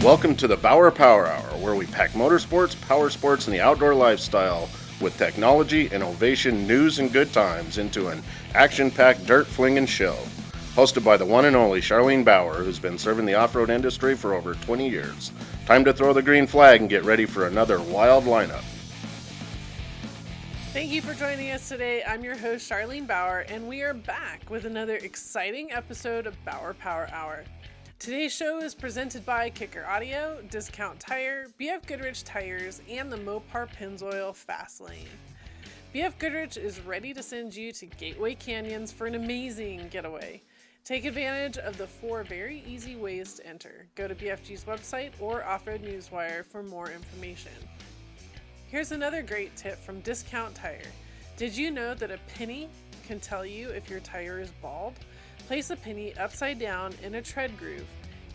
Welcome to the Bauer Power Hour, where we pack motorsports, power sports, and the outdoor lifestyle with technology, innovation, news, and good times into an action-packed dirt-flinging show. Hosted by the one and only Charlene Bauer, who's been serving the off-road industry for over 20 years. Time to throw the green flag and get ready for another wild lineup. Thank you for joining us today. I'm your host, Charlene Bauer, and we are back with another exciting episode of Bauer Power Hour. Today's show is presented by Kicker Audio, Discount Tire, BF Goodrich Tires, and the Mopar Pennzoil Fast Lane. BF Goodrich is ready to send you to Gateway Canyons for an amazing getaway. Take advantage of the 4 very easy ways to enter. Go to BFG's website or Off-Road Newswire for more information. Here's another great tip from Discount Tire. Did you know that a penny can tell you if your tire is bald? Place a penny upside down in a tread groove.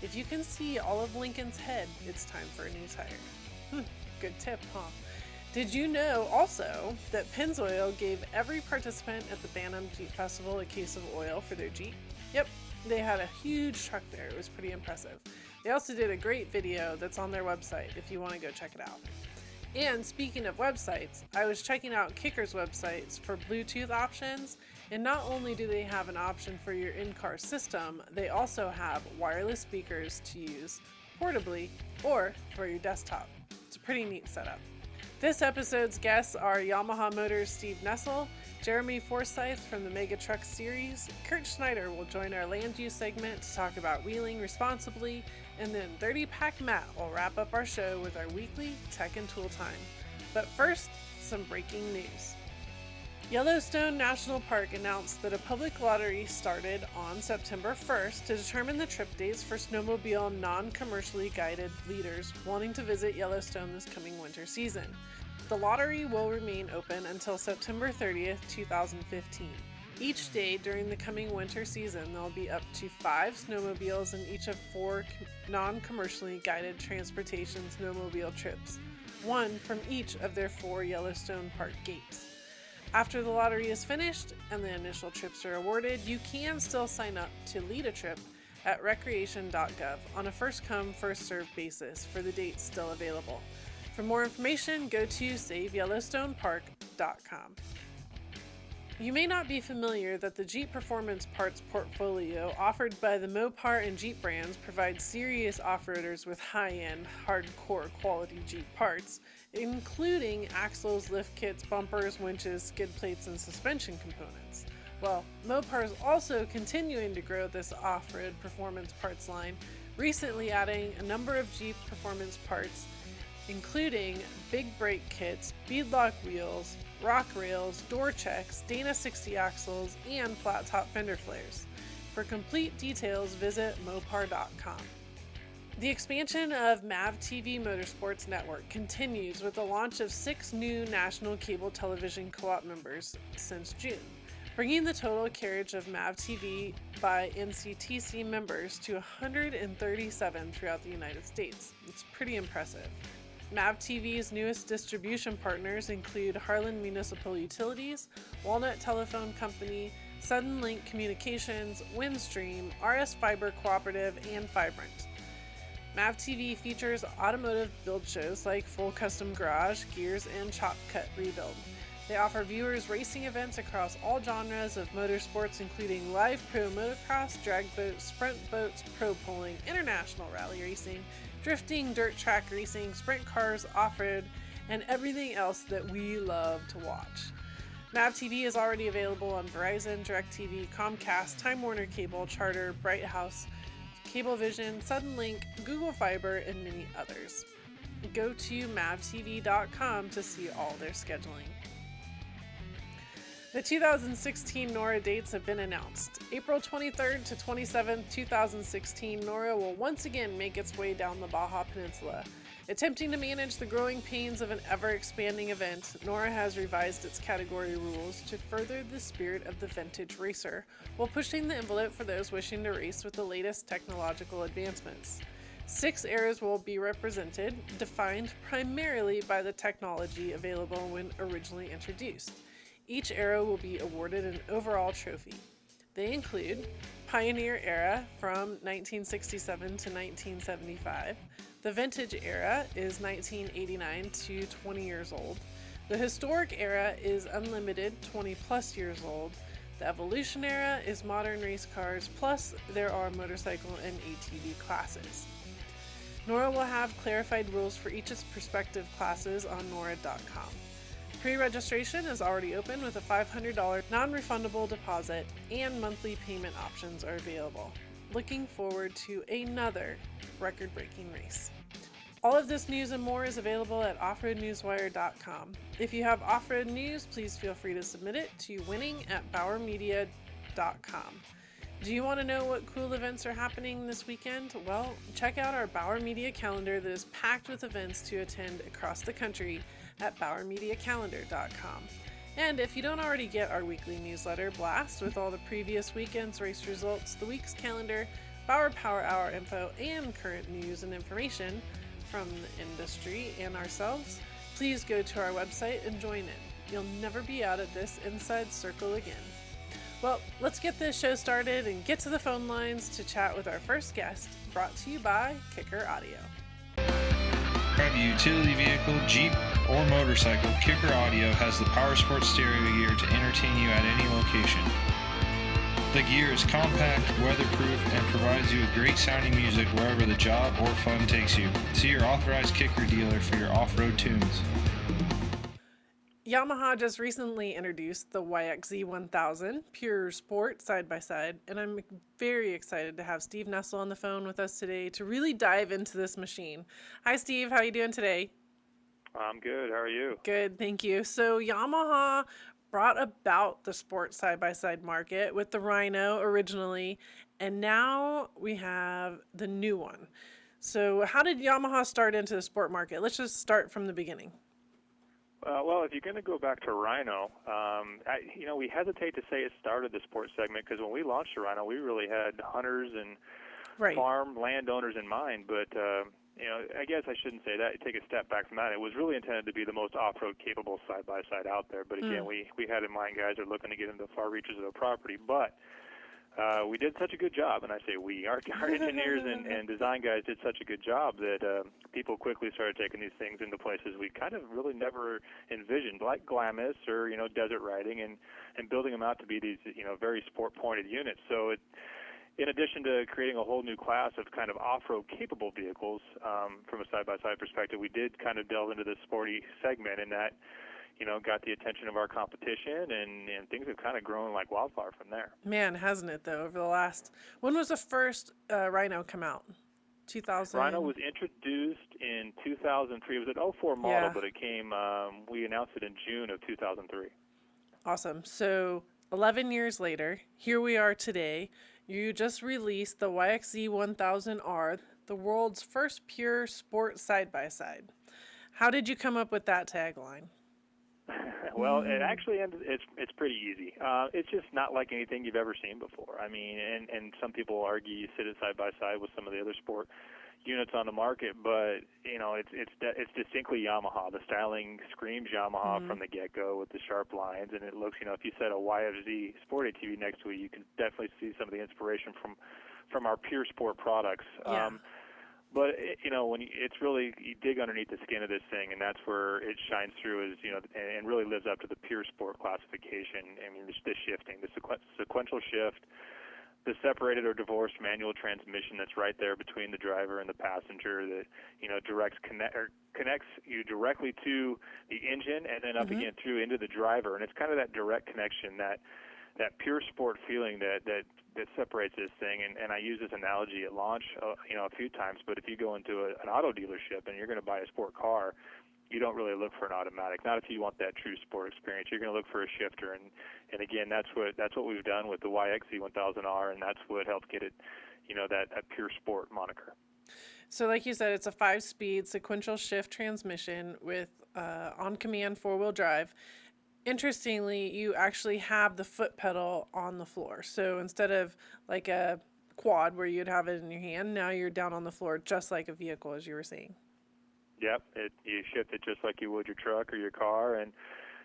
If you can see all of Lincoln's head, it's time for a new tire. Good tip, huh? Did you know also that Pennzoil gave every participant at the Bantam Jeep Festival a case of oil for their Jeep? Yep, they had a huge truck there. It was pretty impressive. They also did a great video that's on their website if you want to go check it out. And speaking of websites, I was checking out Kicker's websites for Bluetooth options, and not only do they have an option for your in-car system, they also have wireless speakers to use portably or for your desktop. It's a pretty neat setup. This episode's guests are Yamaha Motors' Steve Nessl, Jeremy Forsyth from the Mega Truck Series, Kurt Schneider will join our land use segment to talk about wheeling responsibly, and then 30 Pack Matt will wrap up our show with our weekly Tech and Tool Time. But first, some breaking news. Yellowstone National Park announced that a public lottery started on September 1st to determine the trip dates for snowmobile non-commercially guided leaders wanting to visit Yellowstone this coming winter season. The lottery will remain open until September 30th, 2015. Each day during the coming winter season, there will be up to 5 snowmobiles in each of 4 non-commercially guided transportation snowmobile trips, 1 from each of their 4 Yellowstone Park gates. After the lottery is finished and the initial trips are awarded, you can still sign up to lead a trip at recreation.gov on a first-come, first-served basis for the dates still available. For more information, go to SaveYellowstonePark.com. You may not be familiar that the Jeep Performance Parts portfolio offered by the Mopar and Jeep brands provides serious off-roaders with high-end, hardcore quality Jeep parts, including axles, lift kits, bumpers, winches, skid plates, and suspension components. Well, Mopar is also continuing to grow this off-road performance parts line, recently adding a number of Jeep performance parts, including big brake kits, beadlock wheels, rock rails, door checks, Dana 60 axles, and flat top fender flares. For complete details, visit mopar.com. The expansion of MAV TV Motorsports Network continues with the launch of 6 new national cable television co-op members since June, bringing the total carriage of MAV TV by NCTC members to 137 throughout the United States. It's pretty impressive. MAV TV's newest distribution partners include Harlan Municipal Utilities, Walnut Telephone Company, Sudden Link Communications, Windstream, RS Fiber Cooperative, and Vibrant. MAV TV features automotive build shows like Full Custom Garage, Gears, and Chop Cut Rebuild. They offer viewers racing events across all genres of motorsports, including live pro motocross, drag boats, sprint boats, pro pulling, international rally racing, drifting, dirt track racing, sprint cars, off-road, and everything else that we love to watch. MAV TV is already available on Verizon, DirecTV, Comcast, Time Warner Cable, Charter, Bright House, Cablevision, Sudden Link, Google Fiber, and many others. Go to mavtv.com to see all their scheduling. The 2016 NORA dates have been announced. April 23rd to 27th, 2016, NORA will once again make its way down the Baja Peninsula. Attempting to manage the growing pains of an ever-expanding event, NORA has revised its category rules to further the spirit of the vintage racer, while pushing the envelope for those wishing to race with the latest technological advancements. 6 eras will be represented, defined primarily by the technology available when originally introduced. Each era will be awarded an overall trophy. They include Pioneer Era from 1967 to 1975, The vintage era is 1989 to 20 years old. The historic era is unlimited, 20 plus years old. The evolution era is modern race cars, plus there are motorcycle and ATV classes. NORA will have clarified rules for each its prospective classes on NORA.com. Pre-registration is already open with a $500 non-refundable deposit, and monthly payment options are available. Looking forward to another record-breaking race. All of this news and more is available at offroadnewswire.com. If you have off-road news, please feel free to submit it to winning@bowermedia.com. Do you want to know what cool events are happening this weekend? Well, check out our Bauer Media calendar that is packed with events to attend across the country at bowermediacalendar.com. And if you don't already get our weekly newsletter blast with all the previous weekend's race results, the week's calendar, Bauer Power Hour info, and current news and information from the industry and ourselves, please go to our website and join in. You'll never be out of this inside circle again. Well, let's get this show started and get to the phone lines to chat with our first guest, brought to you by Kicker Audio. Have a utility vehicle, Jeep, or motorcycle, Kicker Audio has the power sports stereo gear to entertain you at any location. The gear is compact, weatherproof, and provides you with great sounding music wherever the job or fun takes you. See your authorized Kicker dealer for your off-road tunes. Yamaha just recently introduced the YXZ1000 Pure Sport side-by-side, and I'm very excited to have Steve Nessl on the phone with us today to really dive into this machine. Hi, Steve. How are you doing today? I'm good. How are you? Good, thank you. So Yamaha brought about the sport side-by-side market with the Rhino originally, and now we have the new one. So how did Yamaha start into the sport market? Let's just start from the beginning. Well, if you're going to go back to Rhino, we hesitate to say it started the sports segment because when we launched the Rhino, we really had hunters and farm landowners in mind. But, I guess I shouldn't say that. Take a step back from that. It was really intended to be the most off-road capable side-by-side out there. But, again, we had in mind guys are looking to get into the far reaches of the property. But we did such a good job, and I say we, our engineers and design guys did such a good job that people quickly started taking these things into places we kind of really never envisioned, like Glamis or, desert riding, and building them out to be these, very sport-pointed units. So in addition to creating a whole new class of kind of off-road capable vehicles from a side-by-side perspective, we did kind of delve into this sporty segment, and that got the attention of our competition, and things have kind of grown like wildfire from there. Man, hasn't it, though, over the last... When was the first Rhino come out? 2000? Rhino was introduced in 2003. It was an 04 model, but it came, we announced it in June of 2003. Awesome. So 11 years later, here we are today. You just released the YXZ1000R, the world's first pure sport side-by-side. How did you come up with that tagline? Well, it actually it's pretty easy. It's just not like anything you've ever seen before. I mean, and some people argue you sit it side by side with some of the other sport units on the market, but it's distinctly Yamaha. The styling screams Yamaha from the get-go with the sharp lines, and it looks, if you set a YFZ Sport ATV next to it, you can definitely see some of the inspiration from our pure sport products. Yeah. But, when it's really, you dig underneath the skin of this thing, and that's where it shines through and really lives up to the pure sport classification. I mean, the shifting, the sequential shift, the separated or divorced manual transmission that's right there between the driver and the passenger that, connects you directly to the engine and then up again through into the driver. And it's kind of that direct connection, that pure sport feeling that separates this thing, and I use this analogy at launch, a few times. But if you go into an auto dealership and you're going to buy a sport car, you don't really look for an automatic. Not if you want that true sport experience. You're going to look for a shifter, and again, that's what we've done with the YXZ1000R, and that's what helped get it, that pure sport moniker. So, like you said, it's a 5-speed sequential shift transmission with on-command 4-wheel drive. Interestingly, you actually have the foot pedal on the floor. So instead of like a quad where you'd have it in your hand, now you're down on the floor just like a vehicle, as you were saying. Yep, you shift it just like you would your truck or your car, and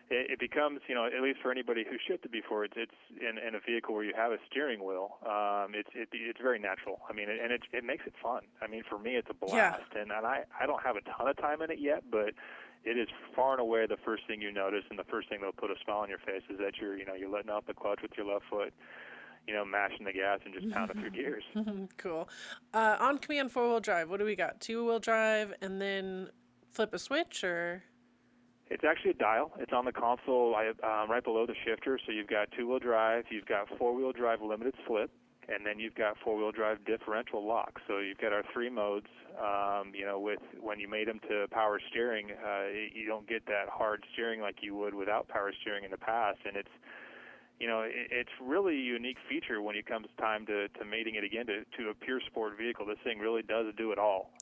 it becomes, at least for anybody who shipped it before, it's in a vehicle where you have a steering wheel. It's very natural. I mean, and it makes it fun. I mean, for me, it's a blast. Yeah. And I don't have a ton of time in it yet, but it is far and away the first thing you notice, and the first thing that'll put a smile on your face is that you're letting out the clutch with your left foot, mashing the gas and just pounding through gears. Cool. On command 4-wheel drive, what do we got? 2-wheel drive and then flip a switch, or? It's actually a dial. It's on the console right below the shifter. So you've got 2-wheel drive, you've got 4-wheel drive limited slip, and then you've got 4-wheel drive differential lock. So you've got our 3 modes. With when you made them to power steering, you don't get that hard steering like you would without power steering in the past, and it's really a unique feature when it comes time to mating it again to a pure sport vehicle. This thing really does do it all.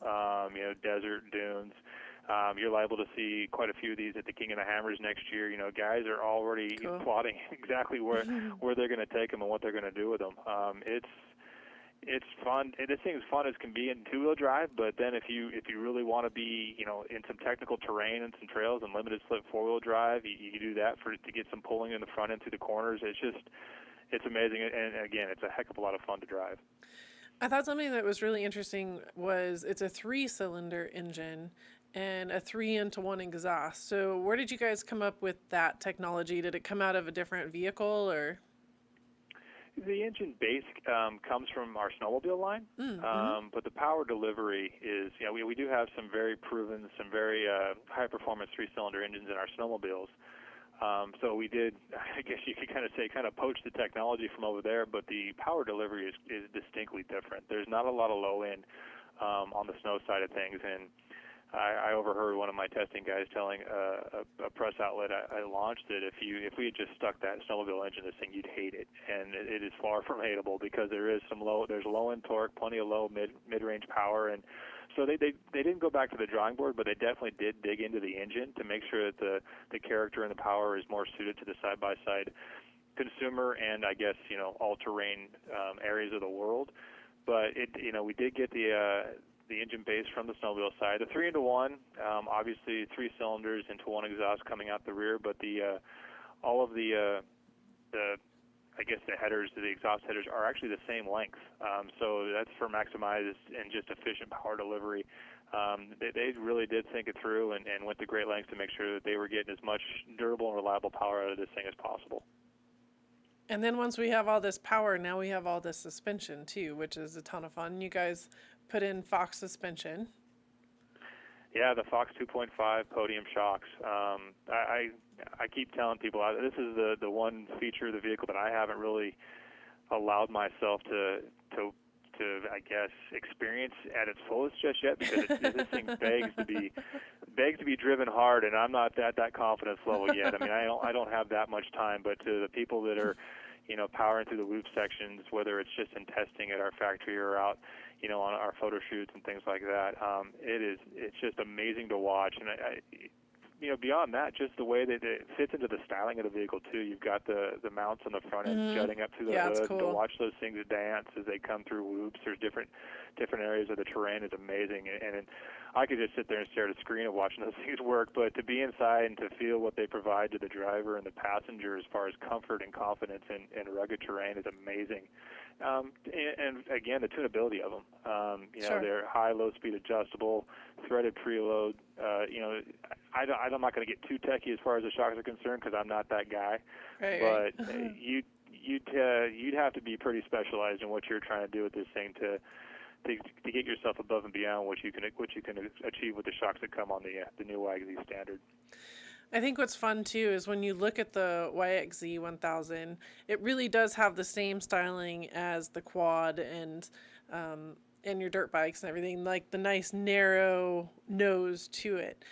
Desert, dunes. You're liable to see quite a few of these at the King of the Hammers next year. Guys are already plotting exactly where they're going to take them and what they're going to do with them. It's fun. This thing's fun as can be in 2-wheel drive, but then if you really want to be, in some technical terrain and some trails and limited slip 4-wheel drive, you do that to get some pulling in the front end through the corners. It's amazing, and again, it's a heck of a lot of fun to drive. I thought something that was really interesting was it's a 3-cylinder engine and a 3-into-1 exhaust. So where did you guys come up with that technology? Did it come out of a different vehicle, or? The engine base comes from our snowmobile line, but the power delivery is, we do have some very proven, some very high-performance 3-cylinder engines in our snowmobiles. So we did, I guess you could kind of poach the technology from over there, but the power delivery is distinctly different. There's not a lot of low end on the snow side of things, and I overheard one of my testing guys telling a press outlet I launched that if we had just stuck that snowmobile engine in this thing, you'd hate it, and it is far from hateable because there's low end torque, plenty of low mid-range power, and so they didn't go back to the drawing board, but they definitely did dig into the engine to make sure that the character and the power is more suited to the side-by-side consumer and I guess all-terrain areas of the world. But we did get the engine base from the snowmobile side. The 3-into-1, obviously 3 cylinders into 1 exhaust coming out the rear, but all of the I guess the headers, the exhaust headers, are actually the same length. So that's for maximized and just efficient power delivery. They really did think it through and went to great lengths to make sure that they were getting as much durable and reliable power out of this thing as possible. And then once we have all this power, now we have all this suspension too, which is a ton of fun. You guys put in Fox suspension. Yeah, the Fox 2.5 podium shocks. I keep telling people this is the one feature of the vehicle that I haven't really allowed myself to I guess experience at its fullest just yet, because this thing begs to be driven hard, and I'm not at that confidence level yet. I mean, I don't have that much time, but to the people that are powering through the loop sections, whether it's just in testing at our factory or out on our photo shoots and things like that, it's just amazing to watch. And beyond that, just the way that it fits into the styling of the vehicle too. You've got the mounts on the front end jutting up through the hood. Cool. To watch those things dance as they come through loops. There's different areas of the terrain is amazing, and I could just sit there and stare at a screen of watching those things work. But to be inside and to feel what they provide to the driver and the passenger as far as comfort and confidence in rugged terrain is amazing. And again, the tunability of them. Sure. They're high, low speed adjustable, threaded preload. I'm not going to get too techy as far as the shocks are concerned because I'm not that guy. Right. But you'd have to be pretty specialized in what you're trying to do with this thing to get yourself above and beyond what you can achieve with the shocks that come on the new YXZ standard. I think what's fun too is when you look at the YXZ1000, it really does have the same styling as the quad and your dirt bikes and everything, like the nice narrow nose to it.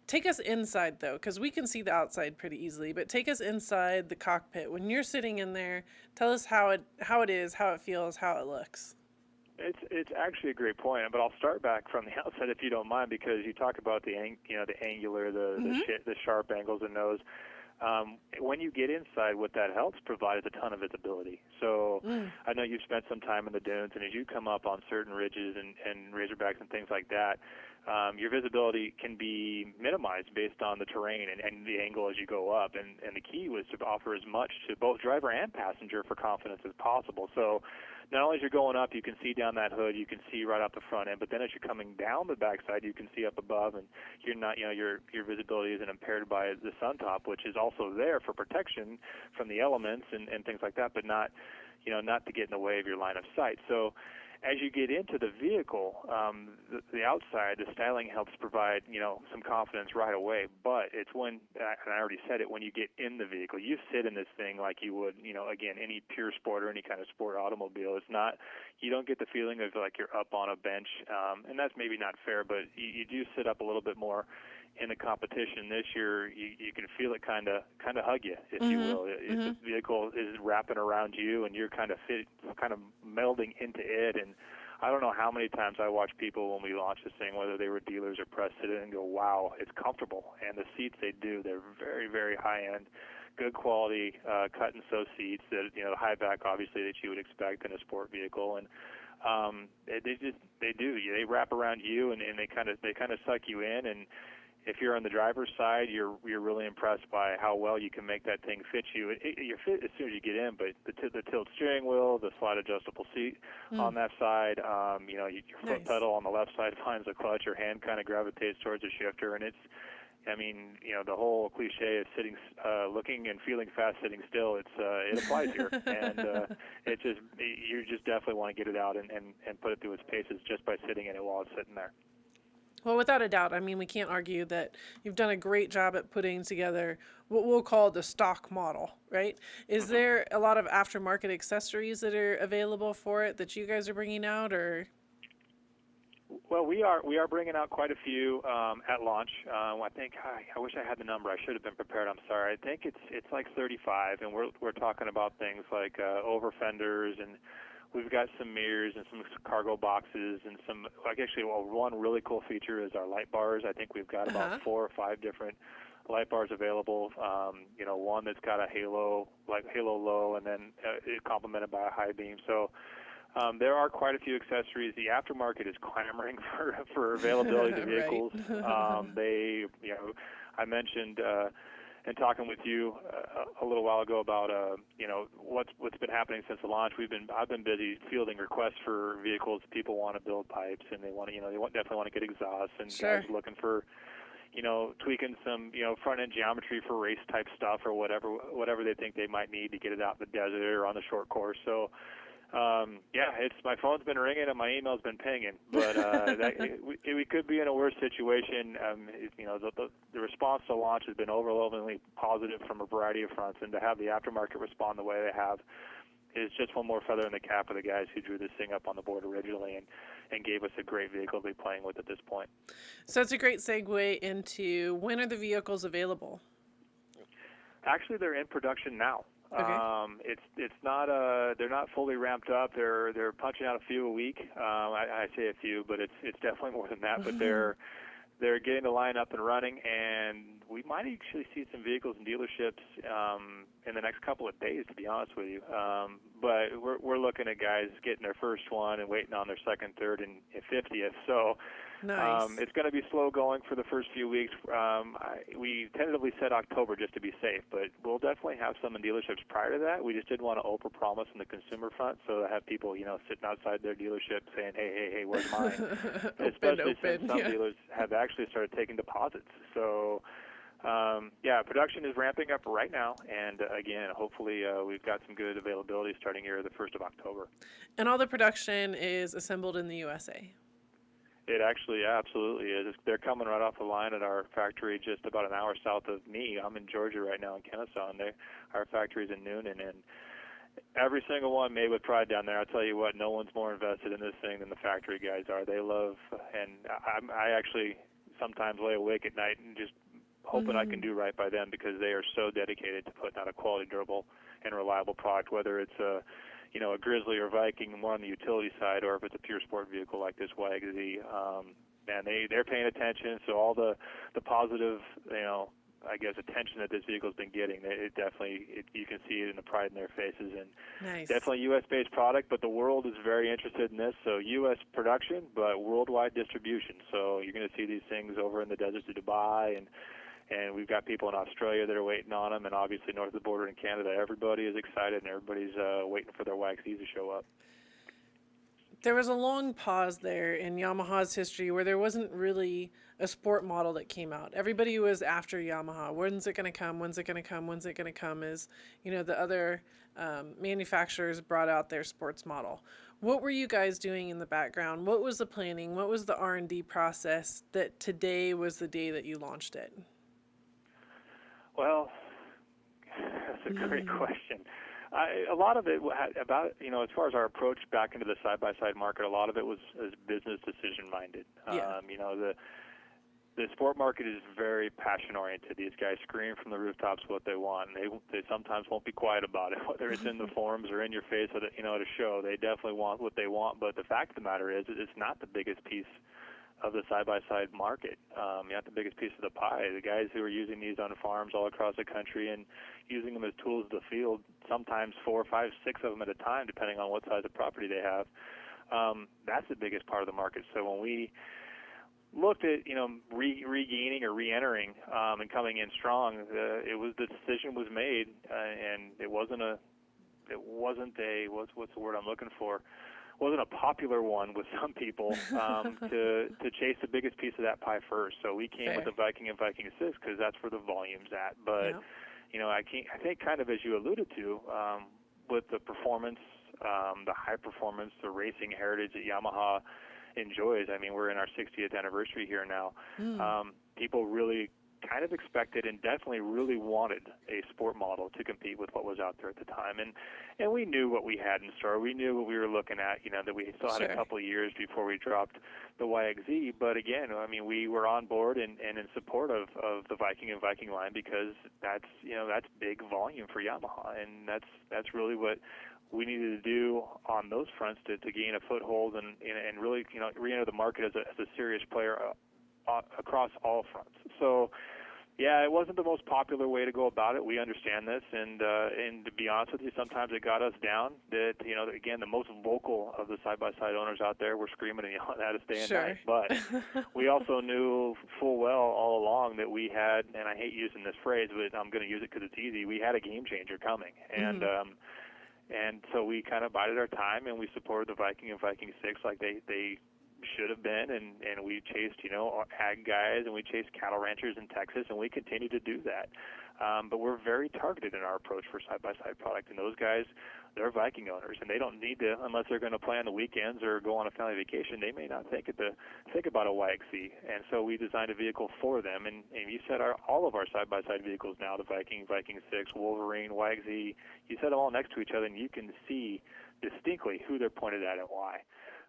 Take us inside though, because we can see the outside pretty easily, but take us inside the cockpit. When you're sitting in there, tell us how it is, how it feels, how it looks. It's actually a great point, but I'll start back from the outside if you don't mind, because you talk about the angular, the sharp angles and nose. When you get inside, what that helps provide is a ton of visibility. So So I know you've spent some time in the dunes, and as you come up on certain ridges and razorbacks and things like that, your visibility can be minimized based on the terrain and the angle as you go up. And the key was to offer as much to both driver and passenger for confidence as possible. So not only as you're going up, you can see down that hood, you can see right up the front end, but then as you're coming down the backside, you can see up above, and you're not, your visibility isn't impaired by the sun top, which is also there for protection from the elements and things like that, but not to get in the way of your line of sight. So as you get into the vehicle, the outside, the styling helps provide, some confidence right away. But it's when, and I already said it, when you get in the vehicle, you sit in this thing like you would, again, any pure sport or any kind of sport automobile. It's not, you don't get the feeling of like you're up on a bench, and that's maybe not fair, but you do sit up a little bit more in the competition. This year, you can feel it kind of hug you, if you will. The vehicle is wrapping around you, and you're kind of melding into it. And I don't know how many times I watch people when we launch this thing, whether they were dealers or press, sit in and go, wow, it's comfortable. And the seats they're very, very high-end, good quality cut and sew seats that, the high back, obviously, that you would expect in a sport vehicle. And they wrap around you, and they kind of suck you in. And if you're on the driver's side, you're really impressed by how well you can make that thing fit you. You're fit as soon as you get in, but the tilt steering wheel, the slide adjustable seat on that side, your foot pedal on the left side finds the clutch, your hand kind of gravitates towards the shifter, and it's, the whole cliche of sitting, looking and feeling fast sitting still, it applies here. And you just definitely want to get it out and put it through its paces just by sitting in it while it's sitting there. Well, without a doubt, we can't argue that you've done a great job at putting together what we'll call the stock model, right? Is there a lot of aftermarket accessories that are available for it that you guys are bringing out, or? Well, we are bringing out quite a few at launch. I think I wish I had the number. I should have been prepared. I'm sorry. I think it's like 35, and we're talking about things like over fenders, and we've got some mirrors and some cargo boxes and some, one really cool feature is our light bars. I think we've got about 4 or 5 different light bars available. One that's got a halo low, and then complemented by a high beam. So there are quite a few accessories. The aftermarket is clamoring for availability of vehicles. I mentioned and talking with you a little while ago about what's been happening since the launch. I've been busy fielding requests for vehicles. People want to build pipes, and they want definitely want to get exhausts, and guys looking for tweaking some front end geometry for race type stuff or whatever they think they might need to get it out in the desert or on the short course. So my phone's been ringing and my email's been pinging, but we could be in a worse situation. The response to launch has been overwhelmingly positive from a variety of fronts, and to have the aftermarket respond the way they have is just one more feather in the cap of the guys who drew this thing up on the board originally and gave us a great vehicle to be playing with at this point. So it's a great segue into when are the vehicles available? Actually, they're in production now. Okay. It's not they're not fully ramped up. They're punching out a few a week. I say a few, but it's definitely more than that. But they're getting the line up and running, and we might actually see some vehicles in dealerships in the next couple of days, to be honest with you. But we're looking at guys getting their first one and waiting on their second, third, and 50th. So nice. It's going to be slow going for the first few weeks. We tentatively said October just to be safe, but we'll definitely have some in dealerships prior to that. We just didn't want to overpromise on the consumer front, so to have people, sitting outside their dealership saying, hey, where's mine? Especially since some dealers have actually started taking deposits. So, production is ramping up right now, and again, hopefully we've got some good availability starting here the 1st of October. And all the production is assembled in the USA? It actually absolutely is. They're coming right off the line at our factory just about an hour south of me. I'm in Georgia right now in Kennesaw, and our factory's in Noonan, and every single one made with pride down there. I'll tell you what, no one's more invested in this thing than the factory guys are. They love, and I actually sometimes lay awake at night and just hoping I can do right by them because they are so dedicated to putting out a quality, durable, and reliable product, whether it's a Grizzly or Viking, more on the utility side, or if it's a pure sport vehicle like this YXZ. And they're paying attention, so all the positive, attention that this vehicle's been getting. You can see it in the pride in their faces, and nice. Definitely U.S.-based product, but the world is very interested in this. So U.S. production, but worldwide distribution. So you're going to see these things over in the deserts of Dubai, and we've got people in Australia that are waiting on them, and obviously north of the border in Canada. Everybody is excited, and everybody's waiting for their YXZs to show up. There was a long pause there in Yamaha's history where there wasn't really a sport model that came out. Everybody was after Yamaha. When's it going to come? When's it going to come? When's it going to come? As the other manufacturers brought out their sports model. What were you guys doing in the background? What was the planning? What was the R&D process that today was the day that you launched it? Well, that's a great question. A lot of it about, as far as our approach back into the side-by-side market, a lot of it was business decision-minded. Yeah. The sport market is very passion-oriented. These guys scream from the rooftops what they want, and they sometimes won't be quiet about it, whether it's in the forums or in your face at a show. They definitely want what they want, but the fact of the matter is it's not the biggest piece of the side-by-side market. Not the biggest piece of the pie. The guys who are using these on farms all across the country and using them as tools of the field, sometimes 4, 5, 6 of them at a time, depending on what size of property they have, that's the biggest part of the market. So when we looked at regaining or re-entering and coming in strong, the decision was made, and it wasn't a what's the word I'm looking for? Wasn't a popular one with some people to chase the biggest piece of that pie first. So we came with the Viking and Viking 6 because that's where the volume's at. But I think kind of as you alluded to, with the performance, the high performance, the racing heritage that Yamaha enjoys. I mean, we're in our 60th anniversary here now. People really kind of expected and definitely really wanted a sport model to compete with what was out there at the time. And we knew what we had in store. We knew what we were looking at, that we still had a couple of years before we dropped the YXZ. But again, I mean, we were on board and in support of the Viking and Viking line because that's big volume for Yamaha. And that's really what we needed to do on those fronts to gain a foothold and really, re-enter the market as a serious player across all fronts. So, yeah, it wasn't the most popular way to go about it. We understand this, and to be honest with you, sometimes it got us down. That again, the most vocal of the side-by-side owners out there were screaming and yelling at us day and night. But we also knew full well all along that we had, and I hate using this phrase, but I'm going to use it because it's easy. We had a game changer coming, and so we kind of bided our time, and we supported the Viking and Viking 6 like they should have been, and we chased, ag guys, and we chased cattle ranchers in Texas, and we continue to do that. But we're very targeted in our approach for side-by-side product, and those guys, they're Viking owners, and they don't need to, unless they're going to play on the weekends or go on a family vacation, they may not think about a YXZ. And so we designed a vehicle for them, and you set all of our side-by-side vehicles now, the Viking, Viking 6, Wolverine, YXZ, you set them all next to each other, and you can see distinctly who they're pointed at and why.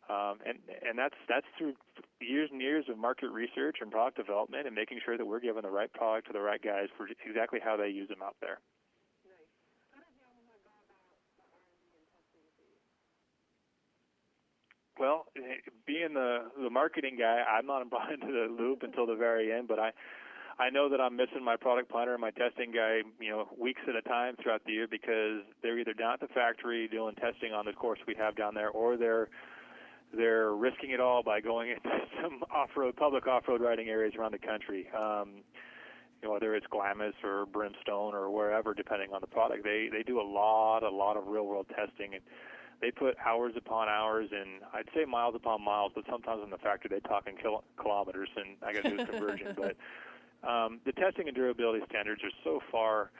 And that's through years and years of market research and product development and making sure that we're giving the right product to the right guys for exactly how they use them out there. Nice. How does Yamaha go about the R&D and testing these? Well, being the marketing guy, I'm not brought into the loop until the very end, but I know that I'm missing my product planner and my testing guy, weeks at a time throughout the year because they're either down at the factory doing testing on the course we have down there, or they're risking it all by going into some public off-road riding areas around the country. Whether it's Glamis or Brimstone or wherever, depending on the product, they do a lot of real-world testing, and they put hours upon hours and I'd say miles upon miles, but sometimes in the factory they talk in kilometers, and I got to do a conversion. But the testing and durability standards are so far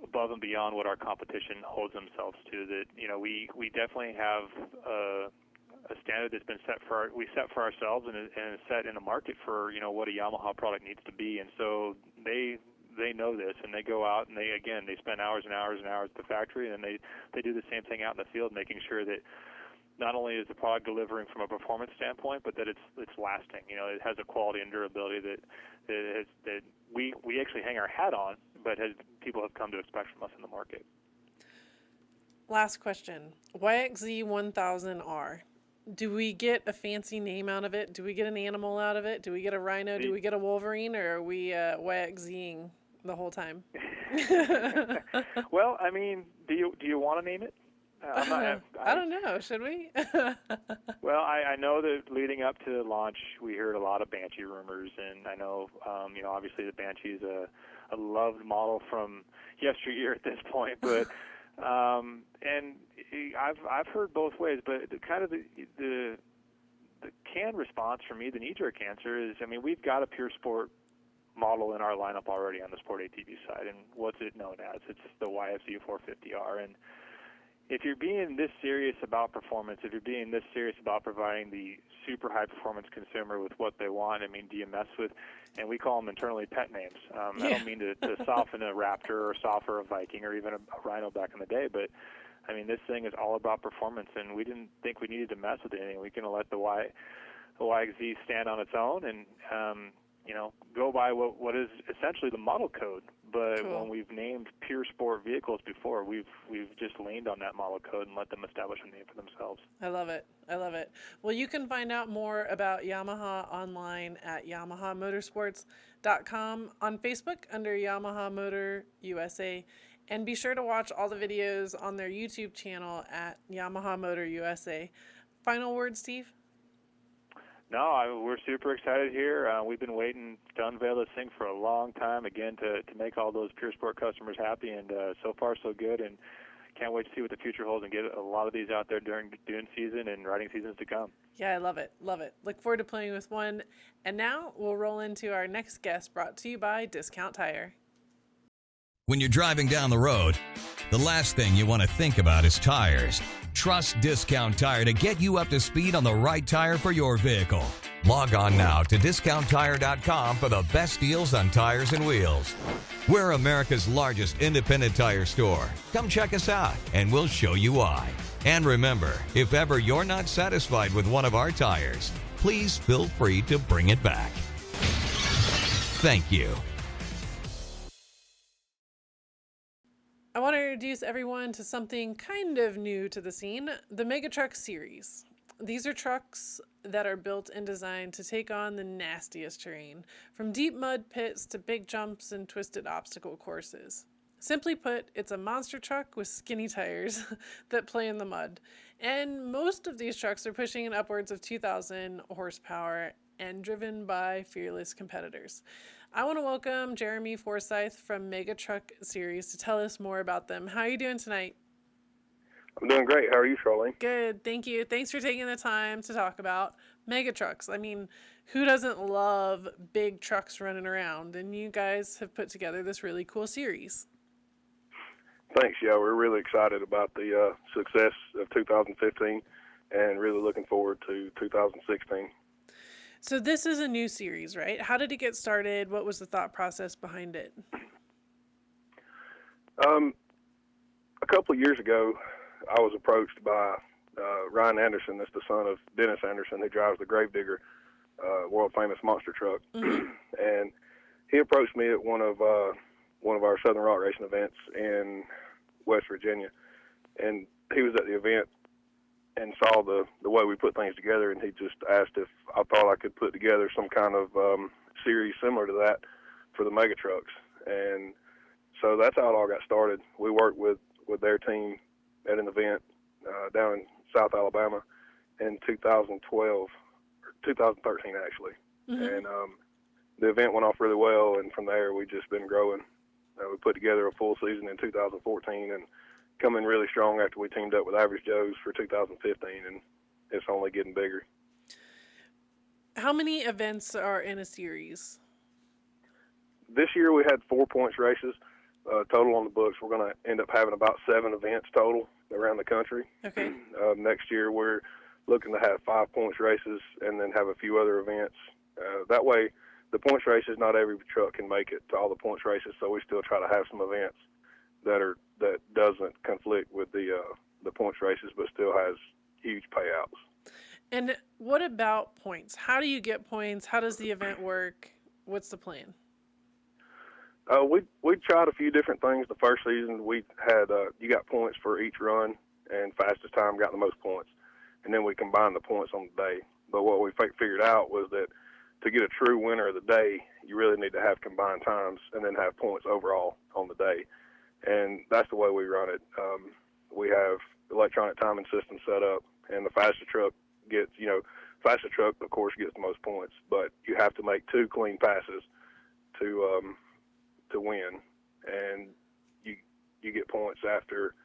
above and beyond what our competition holds themselves to that we definitely have a standard that's been set for ourselves and is set in the market for what a Yamaha product needs to be. And so they know this, and they go out and they spend hours and hours and hours at the factory, and they do the same thing out in the field, making sure that not only is the product delivering from a performance standpoint, but that it's lasting. It has a quality and durability that we actually hang our hat on, but people have come to expect from us in the market. Last question. YXZ1000R. Do we get a fancy name out of it? Do we get an animal out of it? Do we get a rhino? Do we get a Wolverine? Or are we YXZing the whole time. Well, I mean, do you want to name it? I don't know. Should we? Well, I know that leading up to launch, we heard a lot of Banshee rumors, and I know, obviously the Banshee is a loved model from yesteryear at this point, but and I've heard both ways, but the canned response for me, the knee-jerk answer is, I mean, we've got a pure sport model in our lineup already on the sport ATV side, and what's it known as? It's the YXZ1000R, and if you're being this serious about performance, if you're being this serious about providing the super high performance consumer with what they want, I mean, do you mess with, and we call them internally pet names. I don't mean to soften a Raptor or soften a Viking or even a Rhino back in the day, but I mean, this thing is all about performance, and we didn't think we needed to mess with anything. We can let the YXZ stand on its own and, go by what is essentially the model code. But cool. When we've named pure sport vehicles before, we've just leaned on that model code and let them establish a name for themselves. I love it. Well, you can find out more about Yamaha online at yamahamotorsports.com, on Facebook under Yamaha Motor USA, and be sure to watch all the videos on their YouTube channel at Yamaha Motor USA. Final word, Steve? No, we're super excited here. We've been waiting to unveil this thing for a long time, again, to make all those pure sport customers happy, and so far so good, and can't wait to see what the future holds and get a lot of these out there during dune season and riding seasons to come. Yeah, I love it. Look forward to playing with one. And now we'll roll into our next guest, brought to you by Discount Tire. When you're driving down the road, the last thing you want to think about is tires. Trust Discount Tire to get you up to speed on the right tire for your vehicle. Log on now to discounttire.com for the best deals on tires and wheels. We're America's largest independent tire store. Come check us out, and we'll show you why. And remember, if ever you're not satisfied with one of our tires, please feel free to bring it back. Thank you. I want to introduce everyone to something kind of new to the scene, the Mega Truck series. These are trucks that are built and designed to take on the nastiest terrain, from deep mud pits to big jumps and twisted obstacle courses. Simply put, it's a monster truck with skinny tires that play in the mud. And most of these trucks are pushing in upwards of 2,000 horsepower and driven by fearless competitors. I want to welcome Jeremy Forsyth from Mega Truck Series to tell us more about them. How are you doing tonight? I'm doing great. How are you, Charlene? Good, thank you. Thanks for taking the time to talk about Mega Trucks. I mean, who doesn't love big trucks running around? And you guys have put together this really cool series. Thanks. Yeah, we're really excited about the success of 2015 and really looking forward to 2016. So this is a new series, right? How did it get started? What was the thought process behind it? A couple of years ago, I was approached by Ryan Anderson. That's the son of Dennis Anderson, who drives the Gravedigger, world-famous monster truck. Mm-hmm. And he approached me at one of our Southern Rock Racing events in West Virginia. And he was at the event and saw the way we put things together, and he just asked if I thought I could put together some kind of series similar to that for the Mega Trucks. And so that's how it all got started. We worked with their team at an event down in South Alabama in 2012, or 2013 actually. Mm-hmm. And the event went off really well, and from there we've just been growing. We put together a full season in 2014 and coming really strong after we teamed up with Average Joe's for 2015, and it's only getting bigger. How many events are in a series? This year we had 4 points races total on the books. We're going to end up having about 7 events total around the country. Okay. Next year we're looking to have 5 points races and then have a few other events. That way the points races, not every truck can make it to all the points races, so we still try to have some events that doesn't conflict with the points races, but still has huge payouts. And what about points? How do you get points? How does the event work? What's the plan? We tried a few different things. The first season we had you got points for each run, and fastest time got the most points, and then we combined the points on the day. But what we figured out was that to get a true winner of the day, you really need to have combined times and then have points overall on the day. And that's the way we run it. We have electronic timing system set up, and the fastest truck gets, fastest truck, of course, gets the most points. But you have to make 2 clean passes to win, and you get points after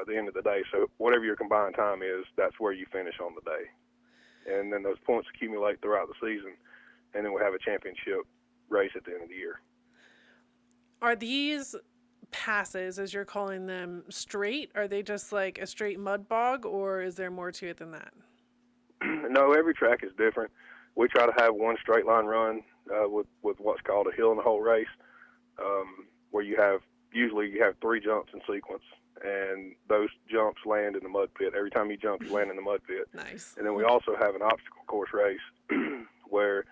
the end of the day. So whatever your combined time is, that's where you finish on the day. And then those points accumulate throughout the season, and then we have a championship race at the end of the year. Are these passes, as you're calling them, straight? Are they just like a straight mud bog, or is there more to it than that? No, every track is different. We try to have one straight line run with what's called a hill in the hole race, where you have 3 jumps in sequence, and those jumps land in the mud pit. Every time you jump, you land in the mud pit. Nice. And then we also have an obstacle course race where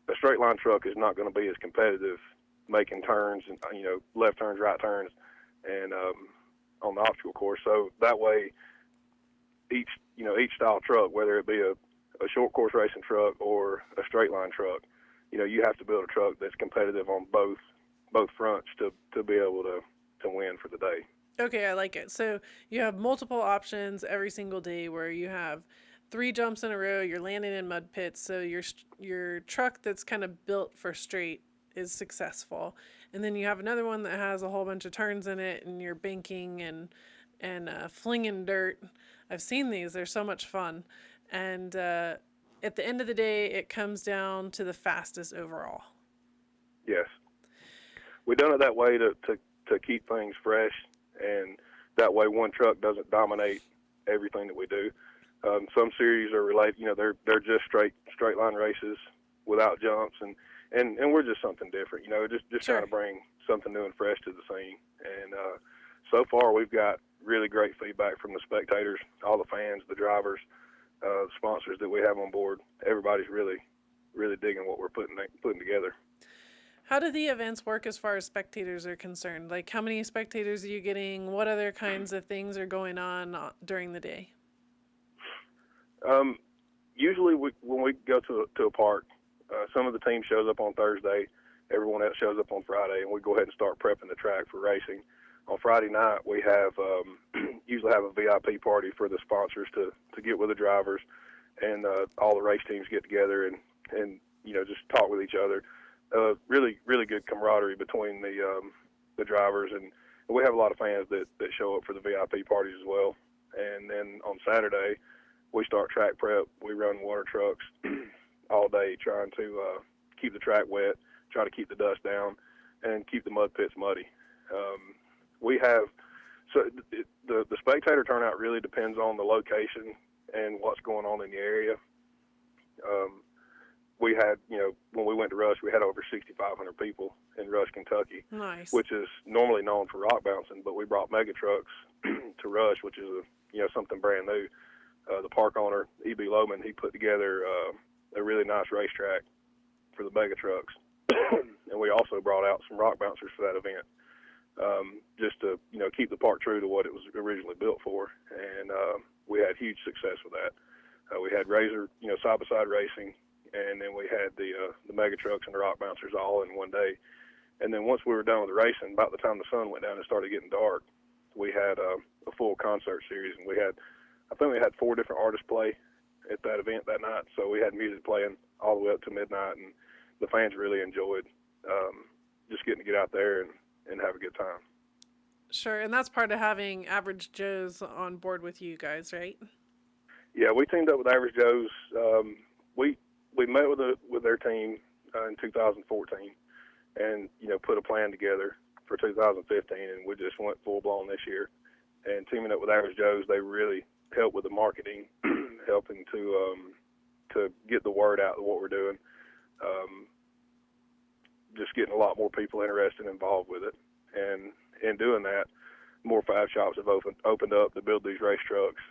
a straight line truck is not going to be as competitive making turns and left turns, right turns, and on the obstacle course. So that way, each style truck, whether it be a short course racing truck or a straight line truck, you have to build a truck that's competitive on both fronts to be able to win for the day. Okay, I like it. So you have multiple options every single day where you have 3 jumps in a row, you're landing in mud pits, so your truck that's kind of built for straight is successful. And then you have another one that has a whole bunch of turns in it, and you're banking and flinging dirt. I've seen these. They're so much fun. And at the end of the day, it comes down to the fastest overall. Yes. We've done it that way to keep things fresh, and that way one truck doesn't dominate everything that we do. Some series are related, they're just straight line races without jumps, and we're just something different, just Sure. trying to bring something new and fresh to the scene. And so far we've got really great feedback from the spectators, all the fans, the drivers, the sponsors that we have on board. Everybody's really, really digging what we're putting together. How do the events work as far as spectators are concerned? Like, how many spectators are you getting? What other kinds of things are going on during the day? Usually when we go to a park, some of the team shows up on Thursday, everyone else shows up on Friday, and we go ahead and start prepping the track for racing. On Friday night, we have usually have a VIP party for the sponsors to get with the drivers, and all the race teams get together and just talk with each other. Really, really good camaraderie between the drivers, and we have a lot of fans that show up for the VIP parties as well. And then on Saturday, we start track prep. We run water trucks all day, trying to keep the track wet, try to keep the dust down, and keep the mud pits muddy. The spectator turnout really depends on the location and what's going on in the area. We had, when we went to Rush, we had over 6,500 people in Rush, Kentucky. Nice. Which is normally known for rock bouncing, but we brought mega trucks to Rush, which is something brand new. The park owner, E.B. Lohman, he put together a really nice racetrack for the mega trucks, and we also brought out some rock bouncers for that event, just to keep the park true to what it was originally built for. And we had huge success with that. We had Razor, side by side racing. And then we had the mega trucks and the rock bouncers all in one day. And then once we were done with the racing, about the time the sun went down and started getting dark, we had a full concert series. And I think we had 4 different artists play at that event that night. So we had music playing all the way up to midnight, and the fans really enjoyed just getting to get out there and have a good time. Sure, and that's part of having Average Joe's on board with you guys, right? Yeah, we teamed up with Average Joe's. We met with their team in 2014 and, put a plan together for 2015, and we just went full-blown this year. And teaming up with Average Joe's, they really helped with the marketing, helping to get the word out of what we're doing, just getting a lot more people interested and involved with it. And in doing that, more 5 shops have opened up to build these race trucks,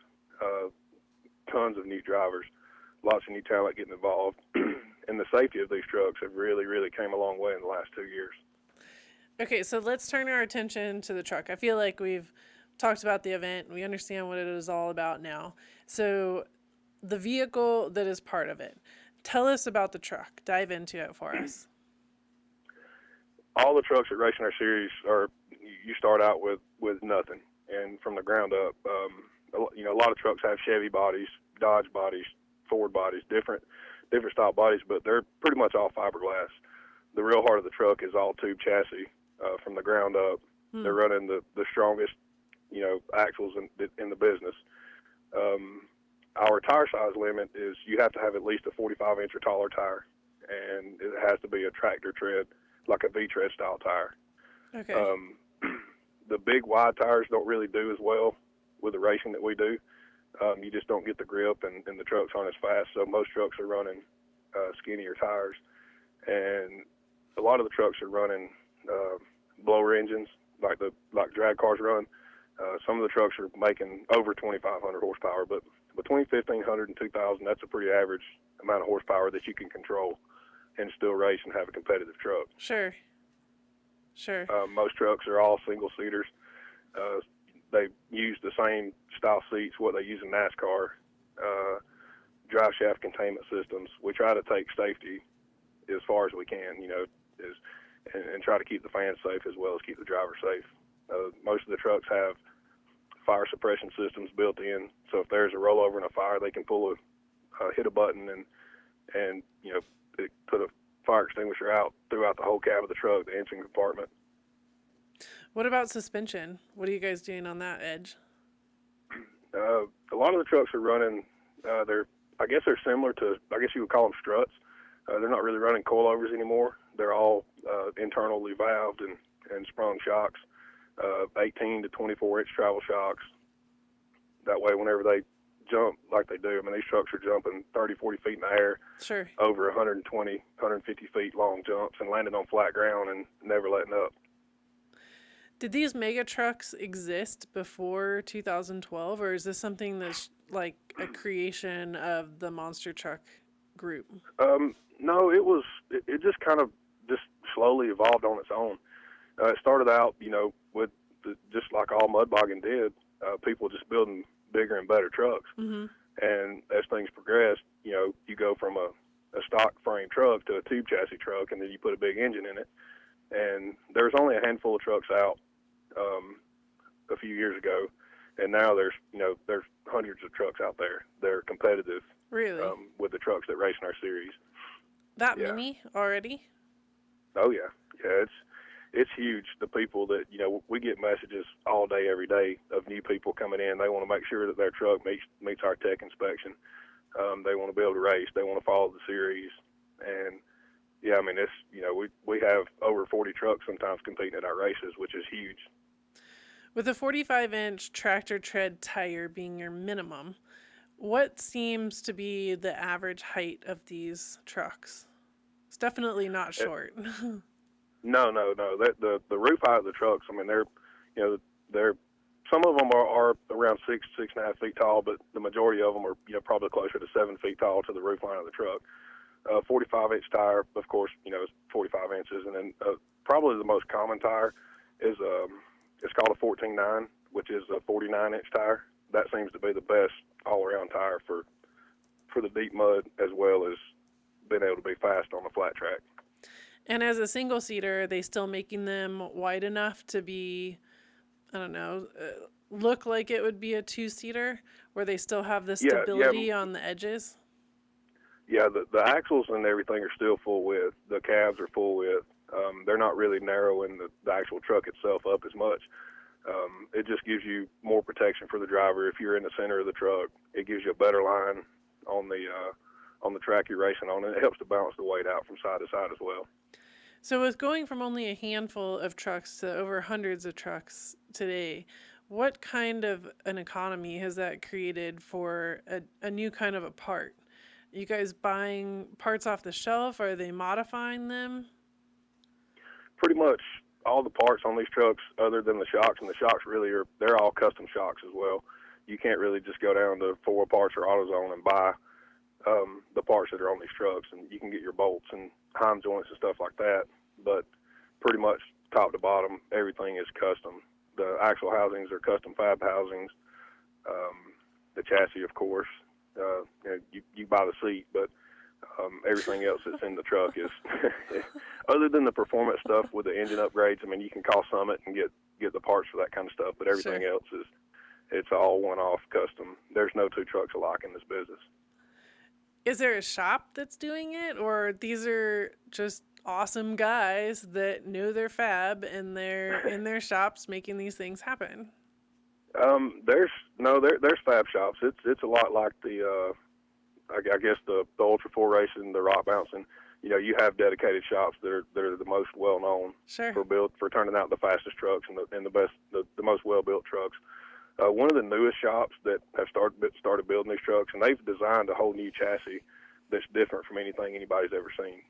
tons of new drivers, lots of new talent getting involved, and the safety of these trucks have really, really came a long way in the last 2 years. Okay, so let's turn our attention to the truck. I feel like we've talked about the event. We understand what it is all about now. So the vehicle that is part of it. Tell us about the truck. Dive into it for us. All the trucks that race in our series you start out with nothing, and from the ground up. A lot of trucks have Chevy bodies, Dodge bodies, Ford bodies, different style bodies, but they're pretty much all fiberglass. The real heart of the truck is all tube chassis from the ground up. They're running the strongest, axles in the business. Our tire size limit is you have to have at least a 45-inch or taller tire, and it has to be a tractor tread, like a V-tread style tire. Okay. The big wide tires don't really do as well with the racing that we do. You just don't get the grip, and the trucks aren't as fast. So most trucks are running skinnier tires, and a lot of the trucks are running blower engines, like drag cars run. Some of the trucks are making over 2,500 horsepower, but between 1,500 and 2,000, that's a pretty average amount of horsepower that you can control and still race and have a competitive truck. Sure. Most trucks are all single-seaters. They use the same style seats, what they use in NASCAR, drive shaft containment systems. We try to take safety as far as we can, and try to keep the fans safe as well as keep the driver safe. Most of the trucks have fire suppression systems built in, so if there's a rollover and a fire, they can hit a button and put a fire extinguisher out throughout the whole cab of the truck, the engine compartment. What about suspension? What are you guys doing on that edge? A lot of the trucks are running, they're similar to, I guess you would call them struts. They're not really running coilovers anymore. They're all internally valved and sprung shocks, 18 to 24-inch travel shocks. That way, whenever they jump like they do, these trucks are jumping 30, 40 feet in the air, sure, over 120, 150 feet long jumps and landing on flat ground and never letting up. Did these mega trucks exist before 2012, or is this something that's like a creation of the monster truck group? No, it just kind of just slowly evolved on its own. It started out, with just like all mud bogging did, people just building bigger and better trucks. Mm-hmm. And as things progressed, you go from a stock frame truck to a tube chassis truck, and then you put a big engine in it. And there was only a handful of trucks out a few years ago, and now there's hundreds of trucks out there. They're competitive, really, with the trucks that race in our series. That many already? Oh yeah, it's huge. The people that we get messages all day, every day of new people coming in. They want to make sure that their truck meets our tech inspection. They want to be able to race. They want to follow the series, and it's we have over 40 trucks sometimes competing at our races, which is huge. With a 45-inch tractor tread tire being your minimum, what seems to be the average height of these trucks? It's definitely not short. No. The roof height of the trucks, they're some of them are around 6.5 feet tall, but the majority of them are probably closer to 7 feet tall to the roof line of the truck. 45-inch tire, of course, is 45 inches, and then probably the most common tire is it's called a 14.9, which is a 49-inch tire. That seems to be the best all-around tire for the deep mud, as well as being able to be fast on the flat track. And as a single-seater, are they still making them wide enough to be, look like it would be a two-seater, where they still have the stability on the edges? Yeah, the axles and everything are still full width. The cabs are full width. They're not really narrowing the actual truck itself up as much. It just gives you more protection for the driver. If you're in the center of the truck, it gives you a better line on the track you're racing on, and it helps to balance the weight out from side to side as well. So with going from only a handful of trucks to over hundreds of trucks today, what kind of an economy has that created for a new kind of a part? Are you guys buying parts off the shelf? Are they modifying them? Pretty much all the parts on these trucks, other than the shocks, and the shocks really they're all custom shocks as well. You can't really just go down to Ford Parts or AutoZone and buy the parts that are on these trucks, and you can get your bolts and Heim joints and stuff like that, but pretty much top to bottom, everything is custom. The axle housings are custom fab housings. The chassis, of course, you buy the seat, but Everything else that's in the truck is, other than the performance stuff with the engine upgrades. I mean, you can call Summit and get the parts for that kind of stuff, but everything else it's all one-off custom. There's no two trucks alike in this business. Is there a shop that's doing it, or these are just awesome guys that know their fab and they're in their shops making these things happen? There's fab shops. It's a lot like the I guess the Ultra 4 racing, the rock bouncing. You know, you have dedicated shops that are the most well known for turning out the fastest trucks and the best, the most well built trucks. One of the newest shops that have started building these trucks, and they've designed a whole new chassis that's different from anything anybody's ever seen.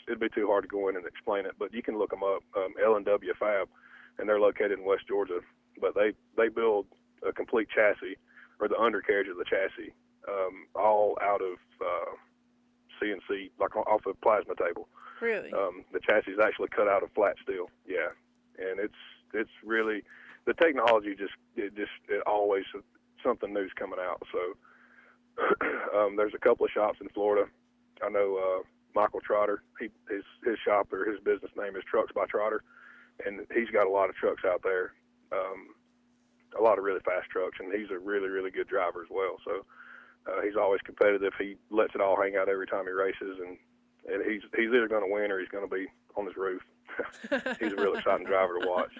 It'd be too hard to go in and explain it, but you can look them up. L&W Fab, and they're located in West Georgia. But they build a complete chassis, or the undercarriage of the chassis, all out of CNC, like off a plasma table. Really? The chassis is actually cut out of flat steel. Yeah, and it's really, the technology it always something new's coming out. So there's a couple of shops in Florida. I know Michael Trotter. His shop, or his business name is Trucks by Trotter, and he's got a lot of trucks out there, a lot of really fast trucks, and he's a really, really good driver as well. So he's always competitive. He lets it all hang out every time he races, and he's either going to win or he's going to be on his roof. He's a real exciting driver to watch.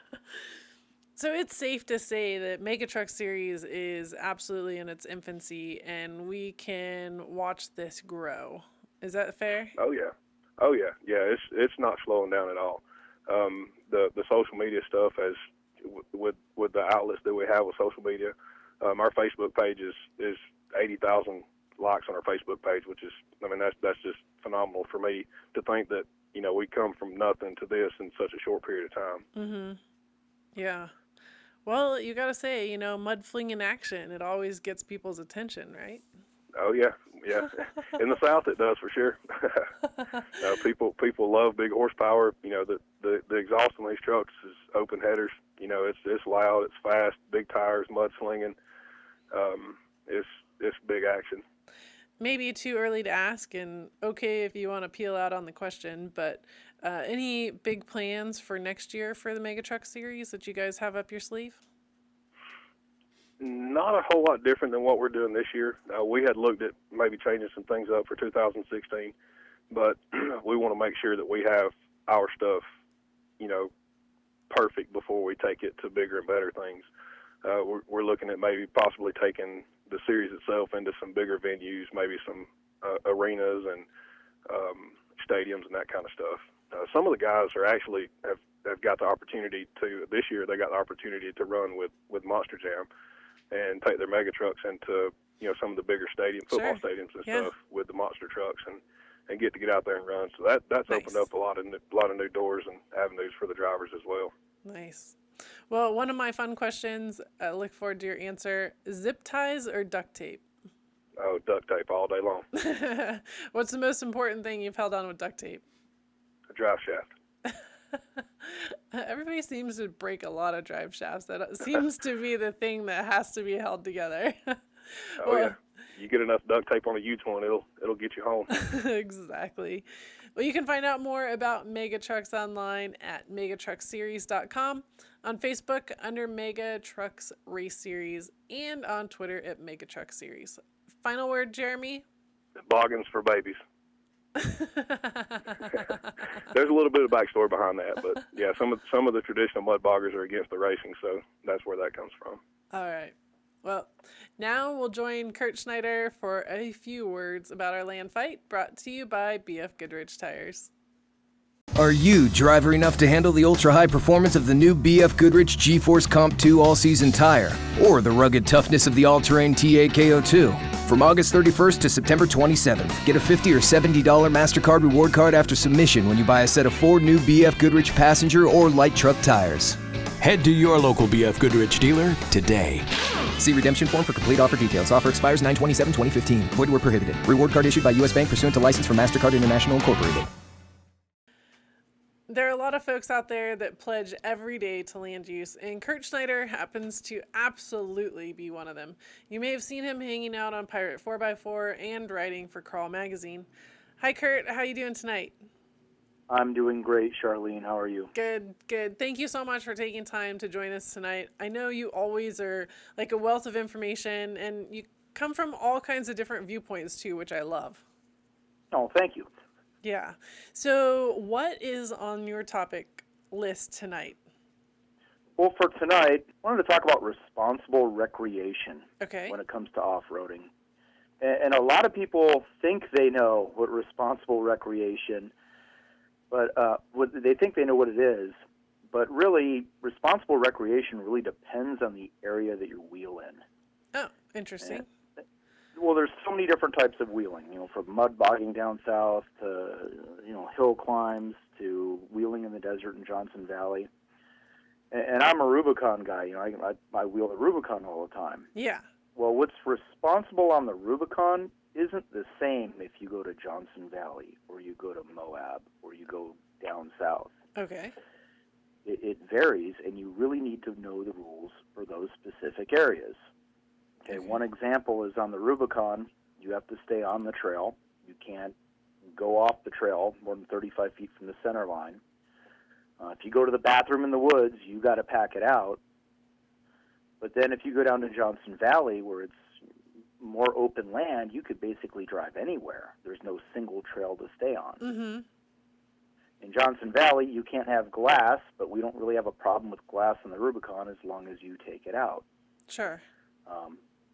So it's safe to say that Mega Truck Series is absolutely in its infancy, and we can watch this grow. Is that fair? Oh yeah. It's not slowing down at all. The social media stuff, as with the outlets that we have with social media, our Facebook page is 80,000 likes on our Facebook page, which is, I mean, that's just phenomenal for me to think that, you know, we come from nothing to this in such a short period of time. Mm-hmm. Yeah. Well, you got to say, you know, mud fling in action, it always gets people's attention, right? Oh yeah. In the South, it does for sure. People love big horsepower. You know, the exhaust on these trucks is open headers. You know, it's loud, it's fast, big tires, mud slinging. It's big action. Maybe too early to ask, and okay if you want to peel out on the question, but any big plans for next year for the Mega Truck Series that you guys have up your sleeve? Not a whole lot different than what we're doing this year. We had looked at maybe changing some things up for 2016, but we want to make sure that we have our stuff, you know, perfect before we take it to bigger and better things. We're looking at maybe possibly taking the series itself into some bigger venues, maybe some arenas and stadiums and that kind of stuff. Some of the guys are actually have got the opportunity to, this year they got the opportunity to run with Monster Jam and take their mega trucks into, you know, some of the bigger football stadiums and stuff with the monster trucks and get out there and run. So that's nice. Opened up a lot of new doors and avenues for the drivers as well. Nice. Well, one of my fun questions, I look forward to your answer. Zip ties or duct tape? Oh, duct tape all day long. What's the most important thing you've held on with duct tape? A drive shaft. Everybody seems to break a lot of drive shafts. That seems to be the thing that has to be held together. Yeah. You get enough duct tape on a U-torn, it'll get you home. Exactly. Well, you can find out more about Mega Trucks online at megatruckseries.com, on Facebook under Mega Trucks Race Series, and on Twitter at Mega Truck Series. Final word, Jeremy? Boggins for babies. There's a little bit of backstory behind that, but yeah, some of the traditional mud boggers are against the racing, so that's where that comes from. All right. Well, now we'll join Kurt Schneider for a few words about our land fight, brought to you by BF Goodrich Tires. Are you driver enough to handle the ultra-high performance of the new BF Goodrich G-Force Comp 2 all-season tire, or the rugged toughness of the all-terrain TA-KO2? From August 31st to September 27th, get a $50 or $70 MasterCard reward card after submission when you buy a set of 4 new BF Goodrich passenger or light truck tires. Head to your local BF Goodrich dealer today. See redemption form for complete offer details. Offer expires 9/27/2015. Void where prohibited. Reward card issued by U.S. Bank pursuant to license from MasterCard International Incorporated. There are a lot of folks out there that pledge every day to land use, and Kurt Schneider happens to absolutely be one of them. You may have seen him hanging out on Pirate 4x4 and writing for Crawl magazine. Hi, Kurt. How you doing tonight? I'm doing great, Charlene. How are you? Good, good. Thank you so much for taking time to join us tonight. I know you always are like a wealth of information, and you come from all kinds of different viewpoints too, which I love. Oh, thank you. Yeah. So what is on your topic list tonight? Well, for tonight, I wanted to talk about responsible recreation Okay. when it comes to off-roading. And a lot of people think they know what responsible recreation, but they think they know what it is. But really, responsible recreation really depends on the area that you wheel in. Oh, interesting. Well, there's so many different types of wheeling, from mud bogging down south to, hill climbs to wheeling in the desert in Johnson Valley. And I'm a Rubicon guy. I wheel the Rubicon all the time. Yeah. Well, what's responsible on the Rubicon isn't the same if you go to Johnson Valley or you go to Moab or you go down south. Okay. It varies, and you really need to know the rules for those specific areas. Okay, one example is on the Rubicon, you have to stay on the trail. You can't go off the trail more than 35 feet from the center line. If you go to the bathroom in the woods, you got to pack it out. But then if you go down to Johnson Valley, where it's more open land, you could basically drive anywhere. There's no single trail to stay on. Mm-hmm. In Johnson Valley, you can't have glass, but we don't really have a problem with glass on the Rubicon as long as you take it out. Sure.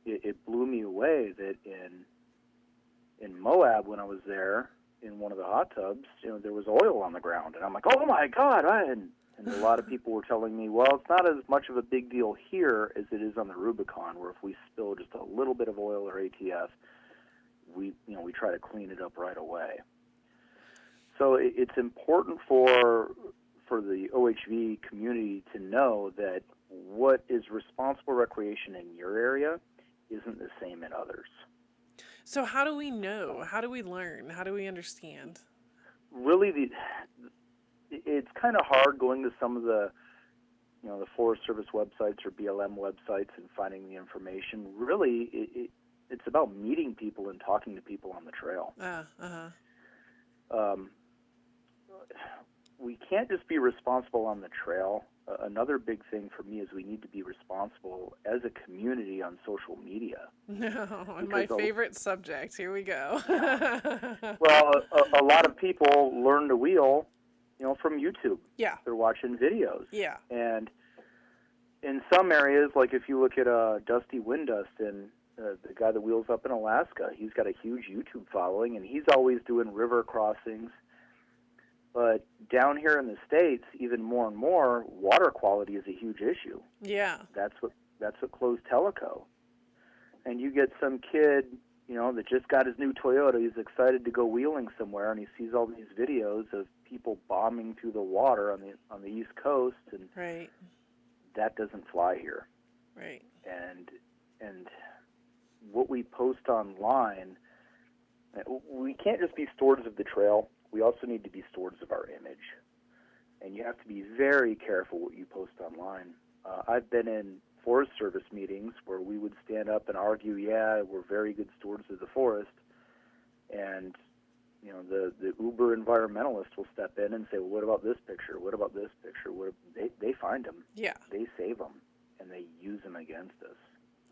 It blew me away that in Moab, when I was there in one of the hot tubs, there was oil on the ground, and I'm like, oh my God! And a lot of people were telling me, well, it's not as much of a big deal here as it is on the Rubicon, where if we spill just a little bit of oil or ATF, we try to clean it up right away. So it's important for the OHV community to know that what is responsible recreation in your area isn't the same in others. So how do we know? How do we learn? How do we understand? Really, it's kind of hard going to some of the Forest Service websites or BLM websites and finding the information. Really, it's about meeting people and talking to people on the trail. We can't just be responsible on the trail. Another big thing for me is we need to be responsible as a community on social media. No, my favorite subject. Here we go. Well, a lot of people learn to wheel, from YouTube. Yeah. They're watching videos. Yeah. And in some areas, like if you look at Dusty Windustin, the guy that wheels up in Alaska, he's got a huge YouTube following, and he's always doing river crossings. But down here in the States, even more and more, water quality is a huge issue. Yeah. That's what closed Tellico. And you get some kid, that just got his new Toyota. He's excited to go wheeling somewhere, and he sees all these videos of people bombing through the water on the East Coast, and right. That doesn't fly here. Right. And what we post online, we can't just be stewards of the trail. We also need to be stewards of our image. And you have to be very careful what you post online. I've been in Forest Service meetings where we would stand up and argue, we're very good stewards of the forest. And, the uber environmentalist will step in and say, well, what about this picture? What about this picture? They find them. Yeah. They save them, and they use them against us.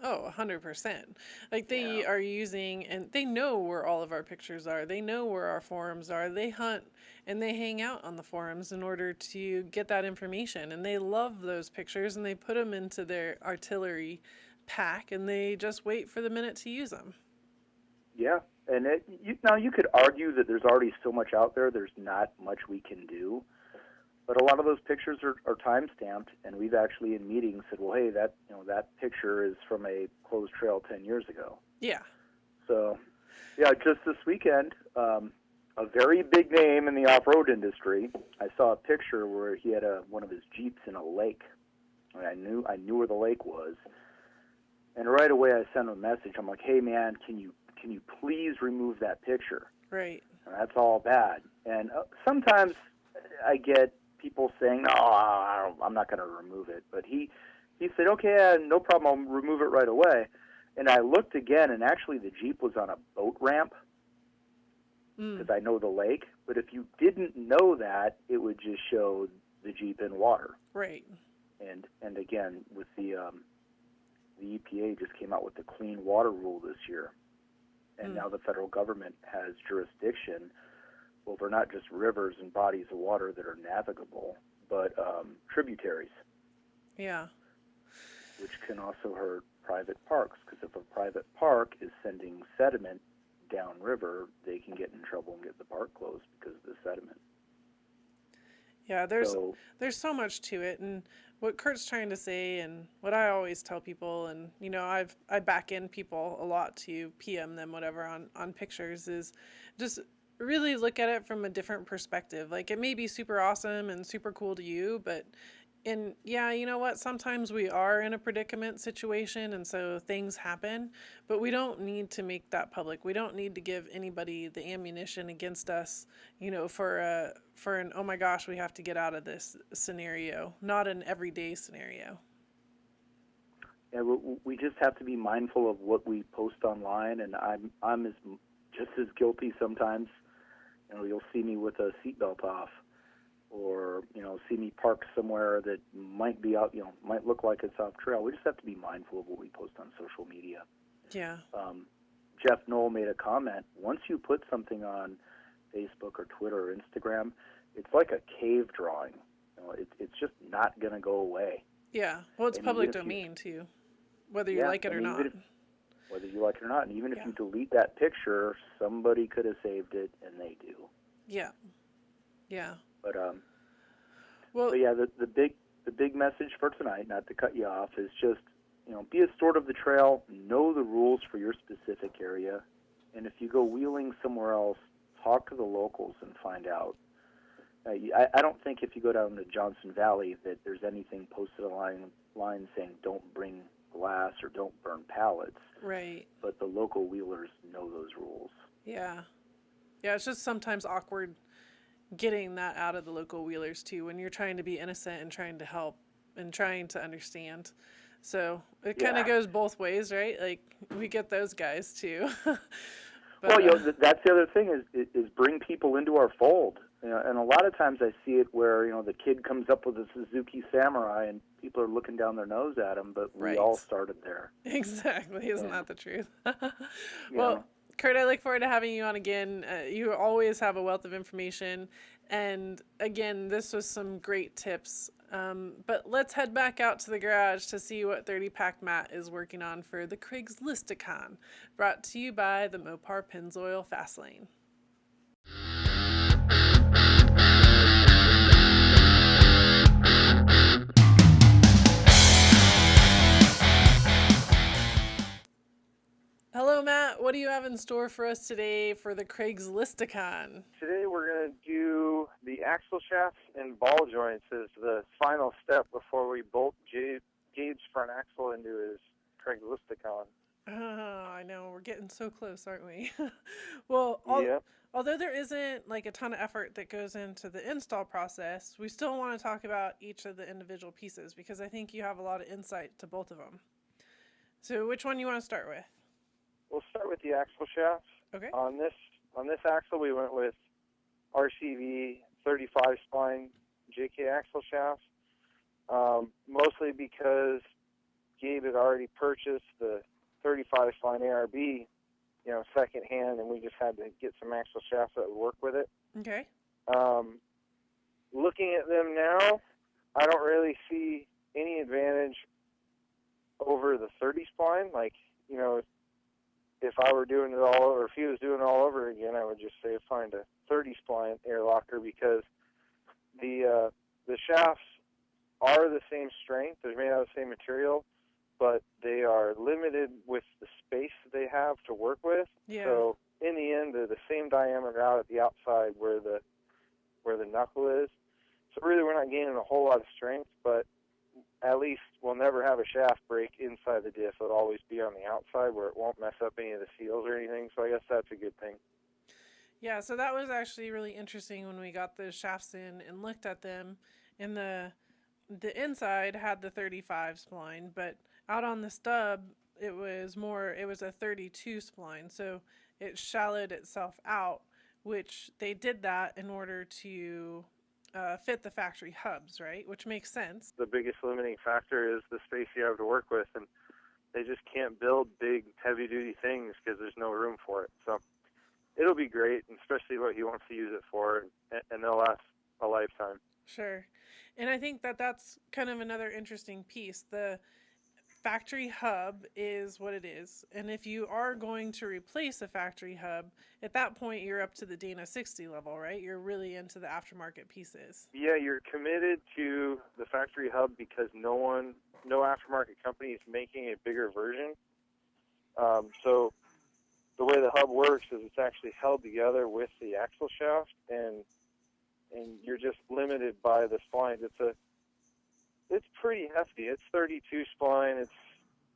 Oh, 100%. Like they are using, and they know where all of our pictures are. They know where our forums are. They hunt and they hang out on the forums in order to get that information. And they love those pictures, and they put them into their artillery pack, and they just wait for the minute to use them. Yeah, and now you could argue that there's already so much out there. There's not much we can do. But a lot of those pictures are time-stamped, and we've actually in meetings said, well, hey, that picture is from a closed trail 10 years ago. Yeah. So, just this weekend, a very big name in the off-road industry, I saw a picture where he had one of his Jeeps in a lake. And I knew where the lake was. And right away I sent him a message. I'm like, hey, man, can you please remove that picture? Right. And that's all bad. And sometimes I get people saying, no, I'm not going to remove it. But he said, okay, no problem, I'll remove it right away. And I looked again, and actually the Jeep was on a boat ramp, because I know the lake. But if you didn't know that, it would just show the Jeep in water. Right. And again, with the EPA just came out with the clean water rule this year. And now the federal government has jurisdiction over not just rivers and bodies of water that are navigable, but tributaries. Yeah. Which can also hurt private parks, because if a private park is sending sediment downriver, they can get in trouble and get the park closed because of the sediment. Yeah, there's so much to it, and what Kurt's trying to say, and what I always tell people, and you know, I back in people a lot to PM them whatever on pictures, is just really look at it from a different perspective. Like, it may be super awesome and super cool to you, but yeah, you know what? Sometimes we are in a predicament situation, and so things happen, but we don't need to make that public. We don't need to give anybody the ammunition against us, you know, for an, oh my gosh, we have to get out of this scenario, not an everyday scenario. Yeah, we just have to be mindful of what we post online, and I'm just as guilty sometimes. You know, you'll see me with a seatbelt off, or, you know, see me parked somewhere that might be out, you know, might look like it's off trail. We just have to be mindful of what we post on social media. Yeah. Jeff Knoll made a comment. Once you put something on Facebook or Twitter or Instagram, it's like a cave drawing. You know, it's just not going to go away. Yeah. Well, it's public domain too, whether you like it or not. Whether you like it or not. And even if you delete that picture, somebody could have saved it, and they do. Yeah. Yeah. But yeah, the big message for tonight, not to cut you off, is just, you know, be a steward of the trail, know the rules for your specific area, and if you go wheeling somewhere else, talk to the locals and find out. I don't think if you go down to Johnson Valley that there's anything posted online saying don't bring glass or don't burn pallets. Right. But the local wheelers know those rules. Yeah. Yeah, it's just sometimes awkward getting that out of the local wheelers too, when you're trying to be innocent and trying to help and trying to understand. So it kind of goes both ways, right? Like, we get those guys too. But, well, you know, that's the other thing is bring people into our fold. You know, and a lot of times I see it where, you know, the kid comes up with a Suzuki Samurai and people are looking down their nose at him, but we all started there. Exactly. Isn't that the truth? Well, yeah. Kurt, I look forward to having you on again. You always have a wealth of information. And again, this was some great tips. But let's head back out to the garage to see what 30-pack Matt is working on for the Craigslisticon, brought to you by the Mopar Pennzoil Fastlane. Hello, Matt. What do you have in store for us today for the Craigslisticon? Today we're going to do the axle shafts and ball joints as the final step before we bolt Gabe's front axle into his Craigslisticon. Oh, I know. We're getting so close, aren't we? Well, although there isn't like a ton of effort that goes into the install process, we still want to talk about each of the individual pieces because I think you have a lot of insight to both of them. So which one you want to start with? We'll start with the axle shafts. Okay. On this axle, we went with RCV 35 spline JK axle shafts, mostly because Gabe had already purchased the 35 spline ARB, you know, secondhand, and we just had to get some axle shafts that would work with it. Okay. Looking at them now, I don't really see any advantage over the 30 spline. Like, you know, if I were doing it all over, if he was doing it all over again, I would just say find a 30 spline air locker, because the shafts are the same strength. They're made out of the same material, but they are limited with the space that they have to work with. Yeah. So in the end, they're the same diameter out at the outside where the knuckle is. So really, we're not gaining a whole lot of strength, but at least we'll never have a shaft break inside the diff. It'll always be on the outside where it won't mess up any of the seals or anything. So I guess that's a good thing. Yeah, so that was actually really interesting when we got the shafts in and looked at them. And the inside had the 35 spline, but out on the stub, it was a 32 spline. So it shallowed itself out, which they did that in order to fit the factory hubs, right? Which makes sense. The biggest limiting factor is the space you have to work with, and they just can't build big, heavy-duty things because there's no room for it. So it'll be great, and especially what he wants to use it for, and they'll last a lifetime. Sure. And I think that that's kind of another interesting piece. The factory hub is what it is. And if you are going to replace a factory hub, at that point you're up to the Dana 60 level, right? You're really into the aftermarket pieces. Yeah, you're committed to the factory hub because no aftermarket company is making a bigger version. So the way the hub works is it's actually held together with the axle shaft, and you're just limited by the splines. It's pretty hefty. It's 32 spline.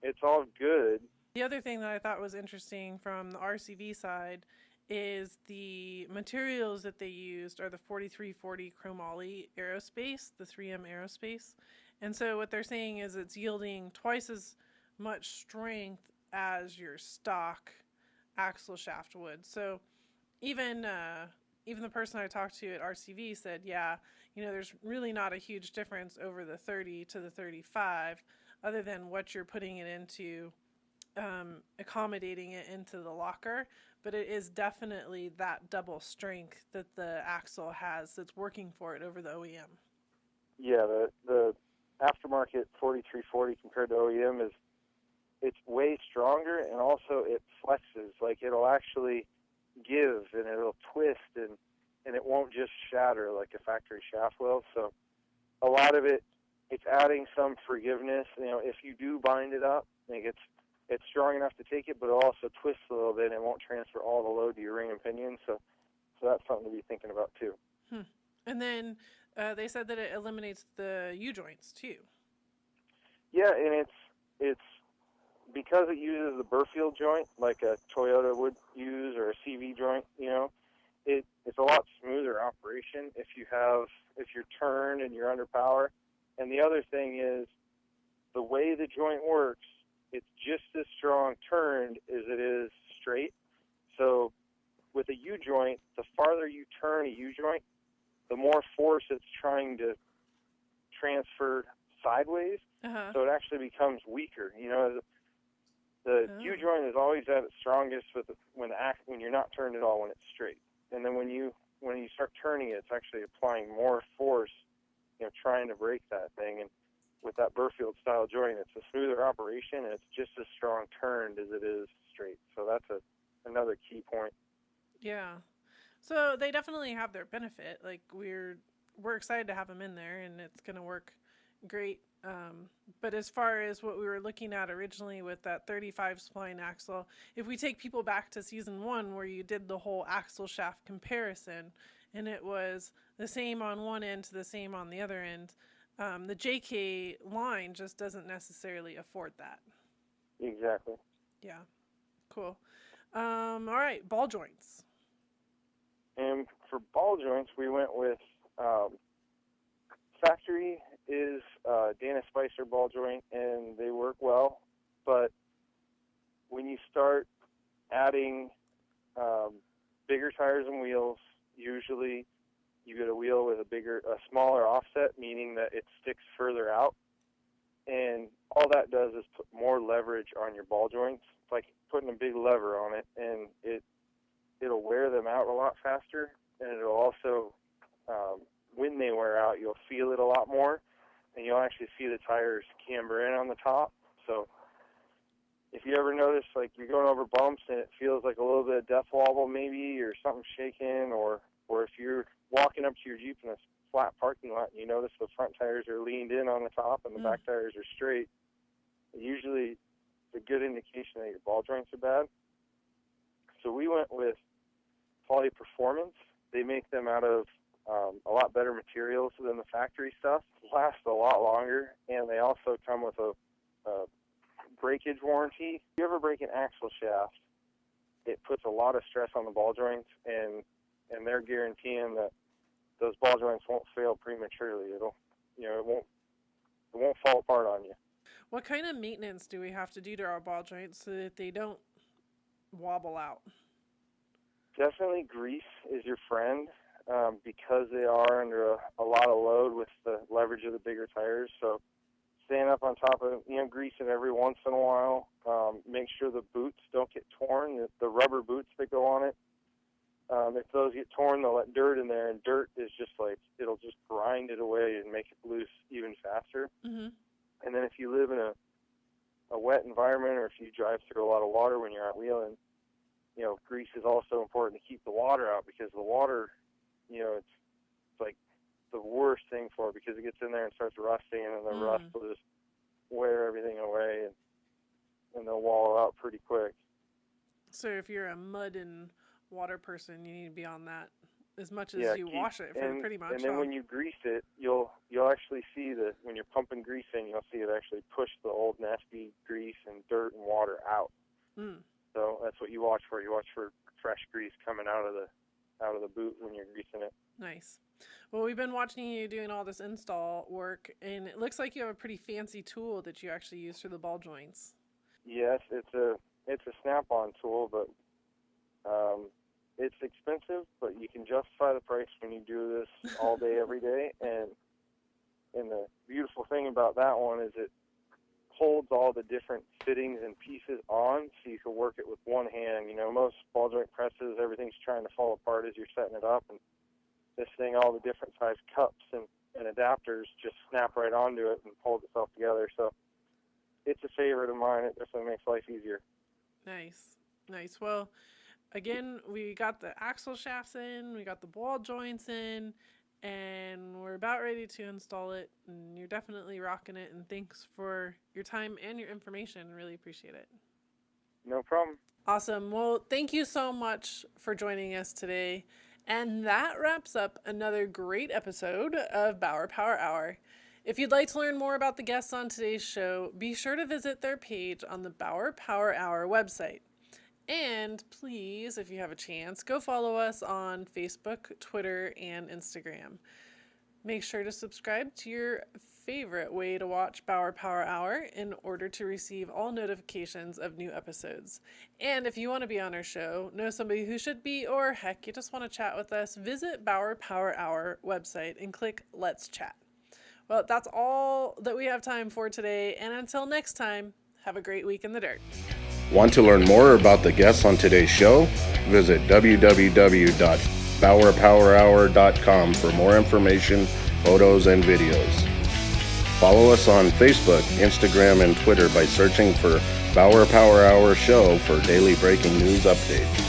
It's all good. The other thing that I thought was interesting from the RCV side is the materials that they used are the 4340 chromoly aerospace, the 3M aerospace. And so what they're saying is it's yielding twice as much strength as your stock axle shaft would. So even the person I talked to at RCV said, yeah, there's really not a huge difference over the 30 to the 35 other than what you're putting it into, accommodating it into the locker. But it is definitely that double strength that the axle has that's working for it over the OEM. Yeah, the aftermarket 4340 compared to OEM it's way stronger, and also it flexes. Like, it'll actually give, and it'll twist, and it won't just shatter like a factory shaft will. So a lot of it's adding some forgiveness. If you do bind it up, like it's strong enough to take it, but it also twists a little bit, and it won't transfer all the load to your ring and pinion. So that's something to be thinking about too. And then they said that it eliminates the U-joints too. Yeah, and it's because it uses the Burfield joint like a Toyota would use, or a CV joint, it's a lot smoother operation if you're turned and you're under power. And the other thing is the way the joint works, it's just as strong turned as it is straight. So with a U-joint, the farther you turn a U-joint, the more force it's trying to transfer sideways. Uh-huh. So it actually becomes weaker. The U-joint is always at its strongest when you're not turned at all, when it's straight. And then when you start turning it, it's actually applying more force, trying to break that thing. And with that Burfield style joint, it's a smoother operation, and it's just as strong turned as it is straight. So that's another key point. Yeah. So they definitely have their benefit. Like, we're excited to have them in there, and it's going to work great. But as far as what we were looking at originally with that 35 spline axle, if we take people back to season 1 where you did the whole axle shaft comparison, and it was the same on one end to the same on the other end, the JK line just doesn't necessarily afford that. Exactly. Yeah. Cool. All right, ball joints. And for ball joints, we went with factory is Dana Spicer ball joint, and they work well. But when you start adding bigger tires and wheels, usually you get a wheel with a smaller offset, meaning that it sticks further out. And all that does is put more leverage on your ball joints. It's like putting a big lever on it, and it'll wear them out a lot faster, and it'll also, when they wear out, you'll feel it a lot more, and you'll actually see the tires camber in on the top. So if you ever notice, like, you're going over bumps and it feels like a little bit of death wobble maybe, or something shaking, or if you're walking up to your Jeep in a flat parking lot and you notice the front tires are leaned in on the top and the back tires are straight, usually it's a good indication that your ball joints are bad. So we went with Poly Performance. They make them out of a lot better materials than the factory stuff, last a lot longer, and they also come with a breakage warranty. If you ever break an axle shaft, it puts a lot of stress on the ball joints, and they're guaranteeing that those ball joints won't fail prematurely. It won't fall apart on you. What kind of maintenance do we have to do to our ball joints so that they don't wobble out? Definitely grease is your friend, because they are under a lot of load with the leverage of the bigger tires. So staying up on top of grease it every once in a while. Make sure the boots don't get torn, the rubber boots that go on it. If those get torn, they'll let dirt in there, and dirt is just it'll just grind it away and make it loose even faster. Mm-hmm. And then if you live in a wet environment, or if you drive through a lot of water when you're out wheeling, grease is also important to keep the water out, because the water, it's like the worst thing for it, because it gets in there and starts rusting, and then the rust will just wear everything away, and they'll wallow out pretty quick. So if you're a mud and water person, you need to be on that as much as you wash it, pretty much. And then when you grease it, you'll actually see that when you're pumping grease in, you'll see it actually push the old nasty grease and dirt and water out. So that's what you watch for. You watch for fresh grease coming out of the boot when you're greasing it. Nice. Well, we've been watching you doing all this install work, and it looks like you have a pretty fancy tool that you actually use for the ball joints. Yes, it's a snap-on tool, but it's expensive, but you can justify the price when you do this all day, every day. And the beautiful thing about that one is it holds all the different fittings and pieces on, so you can work it with one hand. Most ball joint presses, everything's trying to fall apart as you're setting it up, and this thing, all the different size cups and adapters just snap right onto it and hold itself together. So it's a favorite of mine. It definitely makes life easier. Nice. Well, again, we got the axle shafts in, we got the ball joints in, and we're about ready to install it, and you're definitely rocking it, and thanks for your time and your information. Really appreciate it. No problem. Awesome. Well, thank you so much for joining us today. And that wraps up another great episode of Bauer Power Hour. If you'd like to learn more about the guests on today's show, be sure to visit their page on the Bauer Power Hour website. And please, if you have a chance, go follow us on Facebook, Twitter, and Instagram. Make sure to subscribe to your favorite way to watch Bauer Power Hour in order to receive all notifications of new episodes. And if you want to be on our show, know somebody who should be, or heck, you just want to chat with us, visit Bauer Power Hour website and click Let's Chat. Well, that's all that we have time for today. And until next time, have a great week in the dirt. Want to learn more about the guests on today's show? Visit www.bauerpowerhour.com for more information, photos, and videos. Follow us on Facebook, Instagram, and Twitter by searching for Bauer Power Hour Show for daily breaking news updates.